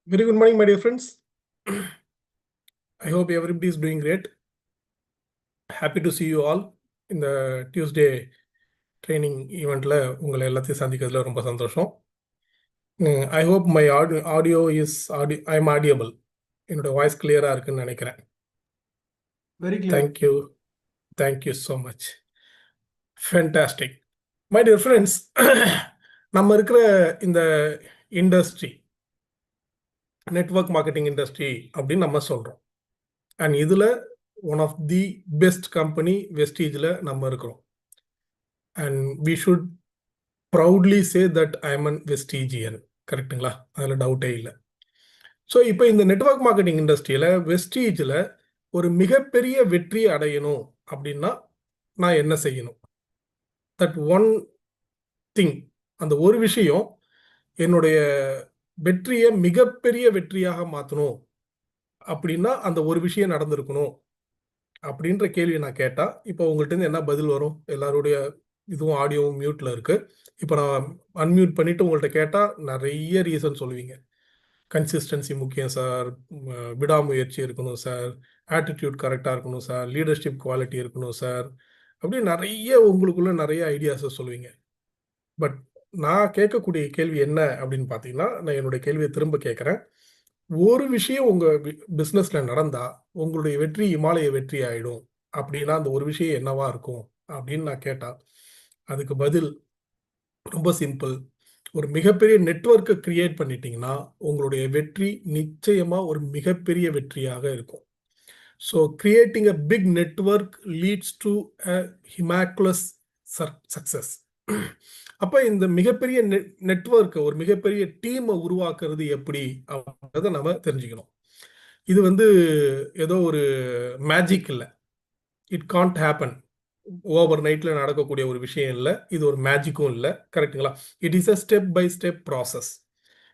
Very good morning, my dear friends. I hope everybody is doing great. Happy to see you all in the Tuesday training eventல உங்களை எல்லாத்தையும் சந்திக்கிறதுல ரொம்ப சந்தோஷம். I hope my audio is I'm audible. என்னோட voice கிளியரா இருக்குன்னு நினைக்கிறேன். Very clear. Thank you so much. Fantastic. My dear friends, நம்ம இருக்கிற இந்த இண்டஸ்ட்ரி நெட்வொர்க் மார்க்கெட்டிங் இண்டஸ்ட்ரி அப்படின்னு நம்ம சொல்றோம். அண்ட் இதில் one of the best company வெஸ்டீஜில் நம்ம இருக்கிறோம். And we should proudly say that I am an Vestigian. கரெக்டுங்களா? அதில் டவுட்டே இல்லை. ஸோ இப்போ இந்த நெட்வொர்க் மார்க்கெட்டிங் இண்டஸ்ட்ரியில் வெஸ்டீஜில் ஒரு மிகப்பெரிய வெற்றி அடையணும் அப்படின்னா நான் என்ன செய்யணும்? தட் ஒன் திங், அந்த ஒரு விஷயம் என்னுடைய வெற்றியை மிகப்பெரிய வெற்றியாக மாற்றணும் அப்படின்னா அந்த ஒரு விஷயம் நடந்திருக்கணும் அப்படின்ற கேள்வி நான் கேட்டா இப்போ உங்கள்கிட்ட என்ன பதில் வரும்? எல்லாருடைய இதுவும் ஆடியோவும் மியூட்ல இருக்கு. இப்போ நான் அன்மியூட் பண்ணிட்டு உங்கள்கிட்ட கேட்டா நிறைய ரீசன் சொல்லுவீங்க. கன்சிஸ்டன்சி முக்கியம் சார், விடாமுயற்சி இருக்கணும் சார், ஆட்டிடியூட் கரெக்டாக இருக்கணும் சார், லீடர்ஷிப் குவாலிட்டி இருக்கணும் சார், அப்படி நிறைய உங்களுக்குள்ள நிறைய ஐடியாஸை சொல்லுவீங்க. பட் நான் கேட்கக்கூடிய கேள்வி என்ன அப்படின்னு பார்த்தீங்கன்னா, நான் என்னுடைய கேள்வியை திரும்ப கேட்குறேன். ஒரு விஷயம் உங்க பிஸ்னஸ்ல நடந்தா உங்களுடைய வெற்றி இமாலய வெற்றி ஆயிடும் அப்படின்னா அந்த ஒரு விஷயம் என்னவா இருக்கும் அப்படின்னு நான் கேட்டா அதுக்கு பதில் ரொம்ப சிம்பிள். ஒரு மிகப்பெரிய நெட்வொர்க்கை கிரியேட் பண்ணிட்டீங்கன்னா உங்களுடைய வெற்றி நிச்சயமா ஒரு மிகப்பெரிய வெற்றியாக இருக்கும். So creating a big network leads to a miraculous success. அப்ப இந்த மிகப்பெரிய நெட்வொர்க், ஒரு மிகப்பெரிய டீமை உருவாக்குறது எப்படி அப்படின்றத நம்ம தெரிஞ்சுக்கணும். இது ஏதோ ஒரு மேஜிக் இல்லை. It can't happen. ஓவர் நைட்ல நடக்கக்கூடிய ஒரு விஷயம் இல்லை. இது ஒரு மேஜிக்கும் இல்லை. கரெக்டுங்களா? It is a step by step process.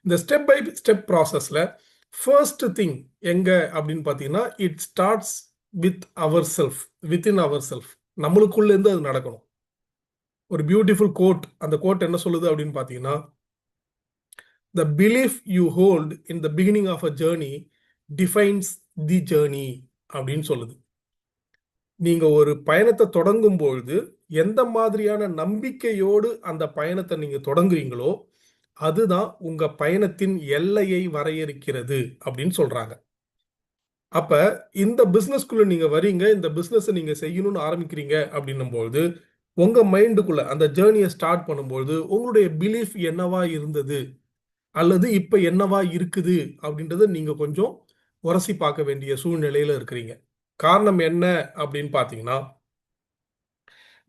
இந்த ஸ்டெப் பை ஸ்டெப் ப்ராசஸ்ல ஃபர்ஸ்ட் திங் எங்க அப்படின்னு பார்த்தீங்கன்னா, it starts with ourself, within ourself. நம்மளுக்குள்ள இருந்து அது நடக்கணும். ஒரு பியூட்டிஃபுல் கோட். அந்த கோட் என்ன சொல்லுது அப்படின்னு பார்த்தீங்கன்னா, the belief you hold in the beginning of a journey defines the journey அப்படின்னு சொல்லுது. நீங்க ஒரு பயணத்தை தொடங்கும் பொழுது எந்த மாதிரியான நம்பிக்கையோடு அந்த பயணத்தை நீங்க தொடங்குறீங்களோ அதுதான் உங்க பயணத்தின் எல்லையை வரையறுக்கிறது அப்படின்னு சொல்றாங்க. அப்ப இந்த பிசினஸ்க்குள்ள நீங்க வரீங்க, இந்த பிசினஸ் நீங்க செய்யணும்னு ஆரம்பிக்கிறீங்க அப்படின்னும் பொழுது உங்க மைண்டுக்குள்ள அந்த ஜேர்னியை ஸ்டார்ட் பண்ணும்போது உங்களுடைய பிலீஃப் என்னவா இருந்தது அல்லது இப்ப என்னவா இருக்குது அப்படின்றத நீங்க கொஞ்சம் உரசி பார்க்க வேண்டிய சூழ்நிலையில இருக்கிறீங்க. காரணம் என்ன அப்படின்னு பார்த்தீங்கன்னா,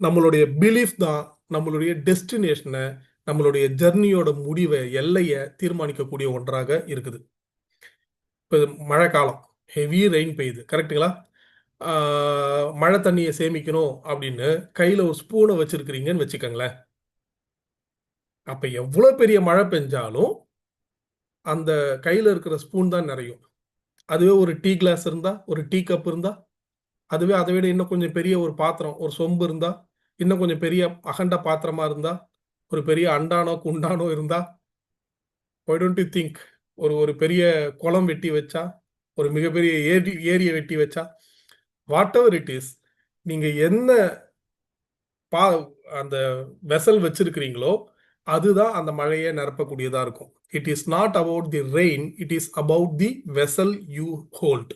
நம்மளுடைய பிலீஃப் தான் நம்மளுடைய டெஸ்டினேஷனை, நம்மளுடைய ஜெர்னியோட முடிவை, எல்லையை தீர்மானிக்கக்கூடிய ஒன்றாக இருக்குது. இப்போ மழை காலம், ஹெவி ரெயின் பெய்யுது. கரெக்டுங்களா? மழை தண்ணியை சேமிக்கணும் அப்படின்னு கையில் ஒரு ஸ்பூனை வச்சிருக்கிறீங்கன்னு வச்சுக்கோங்களேன். அப்போ எவ்வளோ பெரிய மழை பெஞ்சாலும் அந்த கையில் இருக்கிற ஸ்பூன் தான் நிறையும். அதுவே ஒரு டீ கிளாஸ் இருந்தால், ஒரு டீ கப் இருந்தால், அதுவே அதை விட இன்னும் கொஞ்சம் பெரிய ஒரு பாத்திரம், ஒரு சொம்பு இருந்தால், இன்னும் கொஞ்சம் பெரிய அகண்ட பாத்திரமா இருந்தால், ஒரு பெரிய அண்டானோ குண்டானோ இருந்தால், why don't you think ஒரு பெரிய குளம் வெட்டி வச்சா, ஒரு மிகப்பெரிய ஏரியை வெட்டி வச்சா, வாட் எவர் இட் இஸ், நீங்க என்ன அந்த வெசல் வச்சிருக்கிறீங்களோ அதுதான் அந்த மழையை நிரப்பக்கூடியதா இருக்கும். It is not about the rain, it is about the vessel you hold.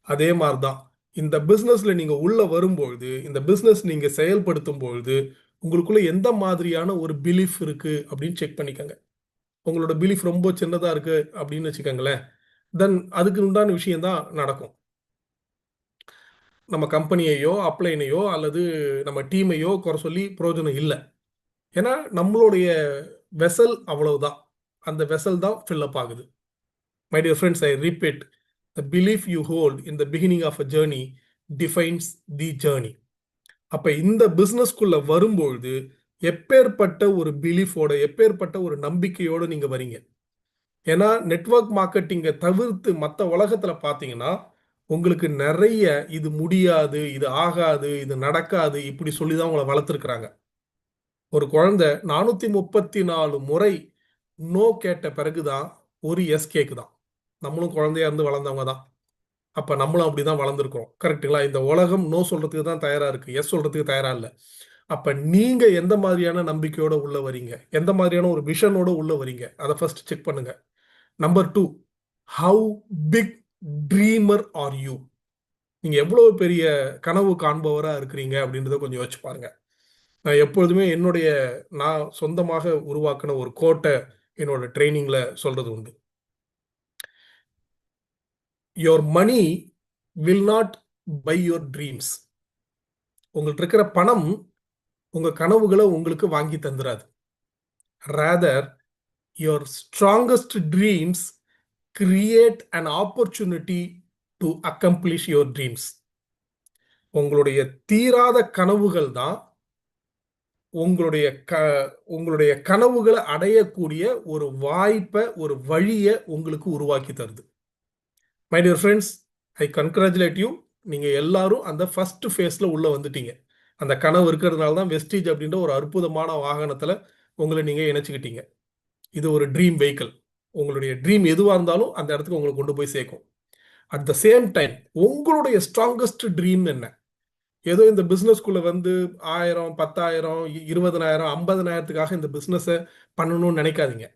அதே மாதிரிதான் இந்த பிசினஸ்ல நீங்க உள்ள வரும்பொழுது, இந்த பிசினஸ் நீங்க செயல்படுத்தும் பொழுது உங்களுக்குள்ள எந்த மாதிரியான ஒரு பிலீஃப் இருக்கு அப்படின்னு செக் பண்ணிக்கோங்க. உங்களோட பிலீஃப் ரொம்ப சின்னதா இருக்கு அப்படின்னு வச்சுக்கோங்களேன், தென் அதுக்கு உண்டான விஷயம் தான் நடக்கும். நம்ம கம்பெனியையோ அப்ளைனையோ அல்லது நம்ம டீமையோ குறை சொல்லி பிரயோஜனம் இல்லை. ஏன்னா நம்மளுடைய வெசல் அவ்வளவுதான், அந்த வெசல் தான் ஃபில் அப் ஆகுது. My dear friends, I repeat, the belief you hold in the beginning of a journey defines the journey. அப்ப இந்த பிசினஸ்க்குள்ள வரும்பொழுது எப்பேற்பட்ட ஒரு பிலீஃபோட, எப்பேற்பட்ட ஒரு நம்பிக்கையோட நீங்க வரீங்க. ஏன்னா நெட்வொர்க் மார்க்கெட்டிங்கை தவிர்த்து மற்ற உலகத்துல பார்த்தீங்கன்னா உங்களுக்கு நிறைய இது முடியாது, இது ஆகாது, இது நடக்காது இப்படி சொல்லி தான் உங்களை வளர்த்துருக்குறாங்க. ஒரு குழந்தை 434 முறை நோ கேட்ட பிறகுதான் ஒரு எஸ் கேக்குதான். நம்மளும் குழந்தையா இருந்து வளர்ந்தவங்க தான். அப்ப நம்மளும் அப்படிதான் வளர்ந்துருக்கோம். கரெக்ட்டுங்களா? இந்த உலகம் நோ சொல்றதுக்கு தான் தயாரா இருக்கு. எஸ் சொல்றதுக்கு தயாரா இல்ல. அப்ப நீங்க எந்த மாதிரியான நம்பிக்கையோட உள்ள வரீங்க? எந்த மாதிரியான ஒரு விஷனோட உள்ள வரீங்க? அத ஃபர்ஸ்ட் செக் பண்ணுங்க. Number 2, how big dreamer are you? நீங்க எவ்வளவு பெரிய கனவு காண்பவரா இருக்கிறீங்க அப்படின்றத கொஞ்சம் யோசிச்சு பாருங்க. நான் எப்பொழுதுமே நான் சொந்தமாக உருவாக்கின ஒரு கோட்டை என்னோட ட்ரைனிங்ல சொல்றது உண்டு. Your money will not buy your dreams. உங்கள்ட்ட இருக்கிற பணம் உங்க கனவுகளை உங்களுக்கு வாங்கி தந்துராது. Rather your strongest dreams create an opportunity to accomplish your dreams. உங்களுடைய தீராத கனவுகள் தான் உங்களுடைய உங்களுடைய கனவுகளை அடையக்கூடிய ஒரு வாய்ப்பை, ஒரு வழியை உங்களுக்கு உருவாக்கி தருது. My dear friends, I congratulate you. நீங்க எல்லாரும் அந்த ஃபர்ஸ்ட் ஃபேஸ்ல உள்ள வந்துட்டீங்க. அந்த கனவு இருக்கிறதுனால தான் வெஸ்டீஜ் அப்படின்ற ஒரு அற்புதமான வாகனத்துல உங்களை நீங்க இணைச்சுக்கிட்டீங்க. இது ஒரு ட்ரீம் வெஹிக்கிள். உங்களுடைய ட்ரீம் எதுவா இருந்தாலும் அந்த இடத்துக்கு உங்களை கொண்டு போய் சேர்க்கும். அட் த சேம் டைம் உங்களுடைய ஸ்ட்ராங்கஸ்ட் ட்ரீம் என்ன? ஏதோ இந்த பிசினஸ்க்குள்ள வந்து 1000, 10,000, 20,000, 50,000த்துக்காக இந்த பிசினஸை பண்ணணும்னு நினைக்காதீங்க.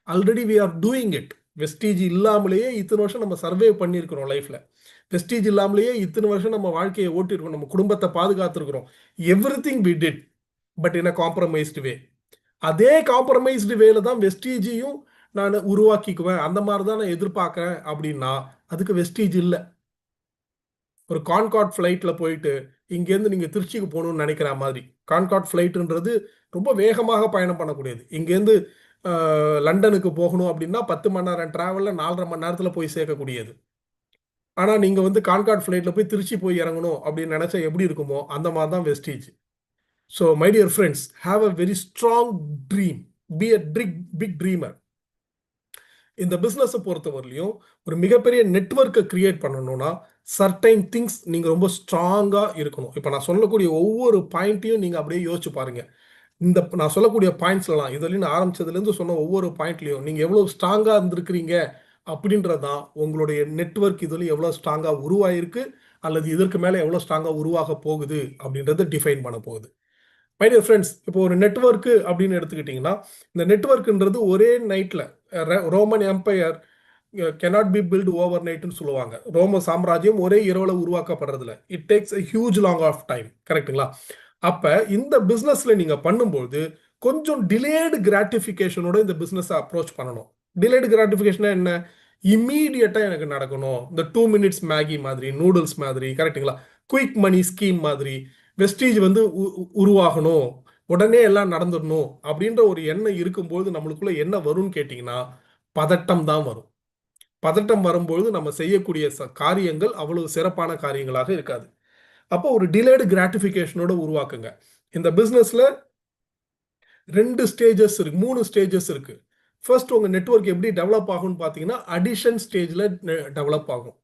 Already we are doing it. Vestige இல்லாமலேயே இத்தனை வருஷம் நம்ம சர்வே பண்ணியிருக்கிறோம் லைஃப்ல. வெஸ்டீஜ் இல்லாமலேயே இத்தனை வருஷம் நம்ம வாழ்க்கையை ஓட்டிருக்கோம், நம்ம குடும்பத்தை பாதுகாத்துருக்கிறோம். Everything we did, but in a compromised way. அதே காம்ப்ரமைஸ்டு வேல தான் வெஸ்டீஜையும் நான் உருவாக்கிக்குவேன், அந்த மாதிரி தான் நான் எதிர்பார்க்கிறேன் அப்படின்னா அதுக்கு வெஸ்டீஜ் இல்லை. ஒரு கான்கார்ட் ஃப்ளைட்ல போயிட்டு இங்கேருந்து நீங்க திருச்சிக்கு போகணும்னு நினைக்கிற மாதிரி. கான்கார்ட் ஃப்ளைட்டுன்றது ரொம்ப வேகமாக பயணம் பண்ணக்கூடியது. இங்கேருந்து லண்டனுக்கு போகணும் அப்படின்னா 10 மணி நேரம் டிராவல்ல 4.5 மணி நேரத்தில் போய் சேர்க்கக்கூடியது. ஆனால் நீங்கள் வந்து கான்கார்ட் ஃப்ளைட்டில் போய் திருச்சி போய் இறங்கணும் அப்படின்னு நினச்சா எப்படி இருக்குமோ அந்த மாதிரி தான் Vestige. So my dear friends, have a very strong dream. Be a big dreamer. இந்த பிஸ்னஸை பொறுத்தவரையிலையும் ஒரு மிகப்பெரிய நெட்வொர்க்கை கிரியேட் பண்ணணும்னா சர்டைன் திங்ஸ் நீங்கள் ரொம்ப ஸ்ட்ராங்காக இருக்கணும். இப்போ நான் சொல்லக்கூடிய ஒவ்வொரு பாயிண்ட்டையும் நீங்கள் அப்படியே யோசிச்சு பாருங்க. நான் சொல்லக்கூடிய பாயிண்ட்ஸ்லாம் இதுலேருந்து ஆரம்பிச்சதுலேருந்து சொன்ன ஒவ்வொரு பாயிண்ட்லையும் நீங்கள் எவ்வளோ ஸ்ட்ராங்காக இருந்திருக்கிறீங்க அப்படின்றதான் உங்களுடைய நெட்வொர்க் இதில் எவ்வளோ ஸ்ட்ராங்காக உருவாயிருக்கு அல்லது இதற்கு மேலே எவ்வளோ ஸ்ட்ராங்காக உருவாக போகுது அப்படின்றத டிஃபைன் பண்ண போகுது. மை டியர் ஃப்ரெண்ட்ஸ், இப்போ ஒரு நெட்வொர்க்கு அப்படின்னு எடுத்துக்கிட்டிங்கன்னா இந்த நெட்வொர்க்குன்றது ஒரே நைட்டில் Roman empire cannot be built over நைட்னு சொல்லுவாங்க. ரோம சாம்ராஜ்யம் ஒரே இரவுல உருவாக்கப்படுறதுல it takes a huge long of time. கரெக்ட்டுங்களா? அப்ப இந்த பிசினஸ்ல நீங்க பண்ணும்போது கொஞ்சம் டிலேடு கிராட்டிஃபிகேஷனோட இந்த பிசினஸ் அப்ரோச் பண்ணணும். டிலேடு கிராட்டிஃபிகேஷன் என்ன? இம்மீடியட்டா எனக்கு நடக்கணும். இந்த 2 மினிட்ஸ் மேகி மாதிரி, நூடுல்ஸ் மாதிரி, கரெக்ட்டுங்களா? குயிக் மணி ஸ்கீம் மாதிரி வெஸ்டீஜ் வந்து உருவாகணும், உடனே எல்லாம் நடந்துடணும் அப்படின்ற ஒரு எண்ணம் இருக்கும்போது நம்மளுக்குள்ள என்ன வரும்னு கேட்டிங்கன்னா பதட்டம் தான் வரும். பதட்டம் வரும்பொழுது நம்ம செய்யக்கூடிய காரியங்கள் அவ்வளவு சிறப்பான காரியங்களாக இருக்காது. அப்போ ஒரு டிலேடு கிராட்டிஃபிகேஷனோட உருவாக்குங்க. இந்த பிசினஸ்ல 2 ஸ்டேஜஸ் இருக்கு, 3 ஸ்டேஜஸ் இருக்கு. ஃபர்ஸ்ட் உங்க நெட்வொர்க் எப்படி டெவலப் ஆகும்னு பார்த்தீங்கன்னா அடிஷன் ஸ்டேஜ்ல டெவலப் ஆகும்.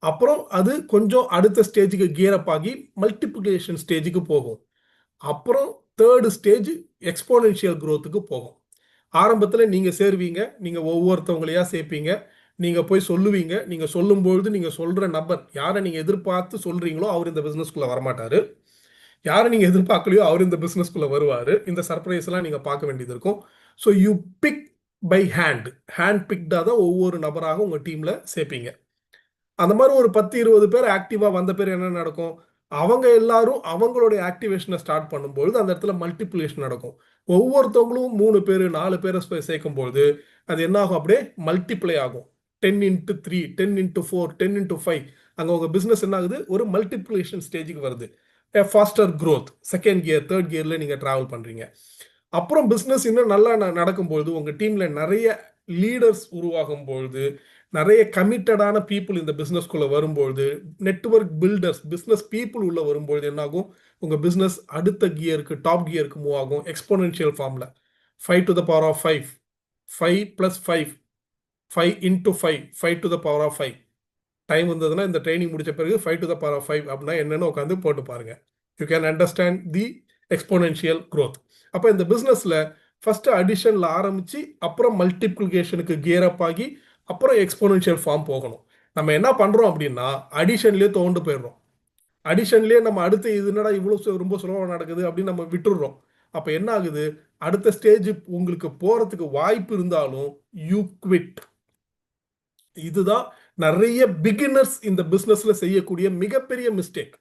அப்புறம் அது கொஞ்சம் அடுத்த ஸ்டேஜுக்கு கியர் அப் ஆகி மல்டிப்ளிகேஷன் ஸ்டேஜுக்கு போகும். அப்புறம் தேர்டு ஸ்டேஜ் எக்ஸ்போனென்ஷியல் growthக்கு போகும். ஆரம்பத்தில் நீங்க சேருவீங்க, நீங்க ஒவ்வொருத்தவங்களையா சேர்ப்பீங்க, நீங்க போய் சொல்லுவீங்க. நீங்க சொல்லும்பொழுது நீங்க சொல்ற நபர் யாரை நீங்க எதிர்பார்த்து சொல்றீங்களோ அவர் இந்த பிசினஸ்க்குள்ள வரமாட்டாரு. யாரை நீங்க எதிர்பார்க்கலையோ அவர் இந்த பிசினஸ்க்குள்ள வருவாரு. இந்த சர்ப்ரைஸ் எல்லாம் நீங்க பார்க்க வேண்டியது இருக்கும். So you pick by hand பிக்டா தான் ஒவ்வொரு நபராக உங்க டீம்ல சேர்ப்பீங்க. அந்த மாதிரி ஒரு 10-20 பேர் ஆக்டிவா வந்த பேர் என்ன நடக்கும்? அவங்க எல்லாரும் அவங்களுடைய ஆக்டிவேஷனை ஸ்டார்ட் பண்ணும்போது அந்த இடத்துல மல்டிப்ளிகேஷன் நடக்கும். ஒவ்வொருத்தவங்களும் 3 பேர் 4 பேரை சேர்க்கும்போது அது என்ன ஆகும்? அப்படியே மல்டிப்ளை ஆகும். 10x3, 10x4, 10x5. அங்கே உங்க பிசினஸ் என்ன ஆகுது? ஒரு மல்டிப்ளிகேஷன் ஸ்டேஜுக்கு வருது. Faster growth, second gear, third கியர்ல நீங்க டிராவல் பண்றீங்க. அப்புறம் பிசினஸ் இன்னும் நல்லா நடக்கும்போது உங்க டீம்ல நிறைய லீடர்ஸ் உருவாகும் பொழுது, நிறைய கமிட்டடான பீப்புள் இந்த பிசினஸ்க்குள்ள வரும்பொழுது, நெட்வொர்க் பில்டர்ஸ், பிசினஸ் பீப்புள் உள்ள வரும்பொழுது என்ன ஆகும்? உங்க பிசினஸ் அடுத்த கியருக்கு, டாப் கியருக்கு மூவ் ஆகும். எக்ஸ்போனென்ஷியல் ஃபார்ம்ல 5 to the power of 5, 5 plus 5, 5 into 5, 5 to the power of 5. Time வந்ததுன்னா இந்த ட்ரைனிங் முடிச்ச பிறகு 5 to the power of 5 அப்படின்னா என்னன்னு உட்காந்து போட்டு பாருங்க. You can understand the exponential growth. அப்போ இந்த பிசினஸ்ல ஃபர்ஸ்ட் அடிஷன்ல ஆரம்பிச்சு அப்புறம் மல்டிப்ளிகேஷனுக்கு கியர் அப் ஆகி அப்புறம் எக்ஸ்போனென்ஷியல் ஃபார்ம் போகணும். நம்ம என்ன பண்றோம் அப்படின்னா அடிஷன்லயே தோண்டு போயிடுறோம். அடிஷன்லயே நம்ம அடுத்து இது என்னடா இவ்வளவு ரொம்ப சுலபமா நடக்குது அப்படின்னு நம்ம விட்டுடுறோம். அப்ப என்ன ஆகுது, அடுத்த ஸ்டேஜ் உங்களுக்கு போறதுக்கு வாய்ப்பு இருந்தாலும் யூ குவிட். இதுதான் நிறைய பிகினர்ஸ் இந்த பிசினஸ்ல செய்யக்கூடிய மிகப்பெரிய மிஸ்டேக்.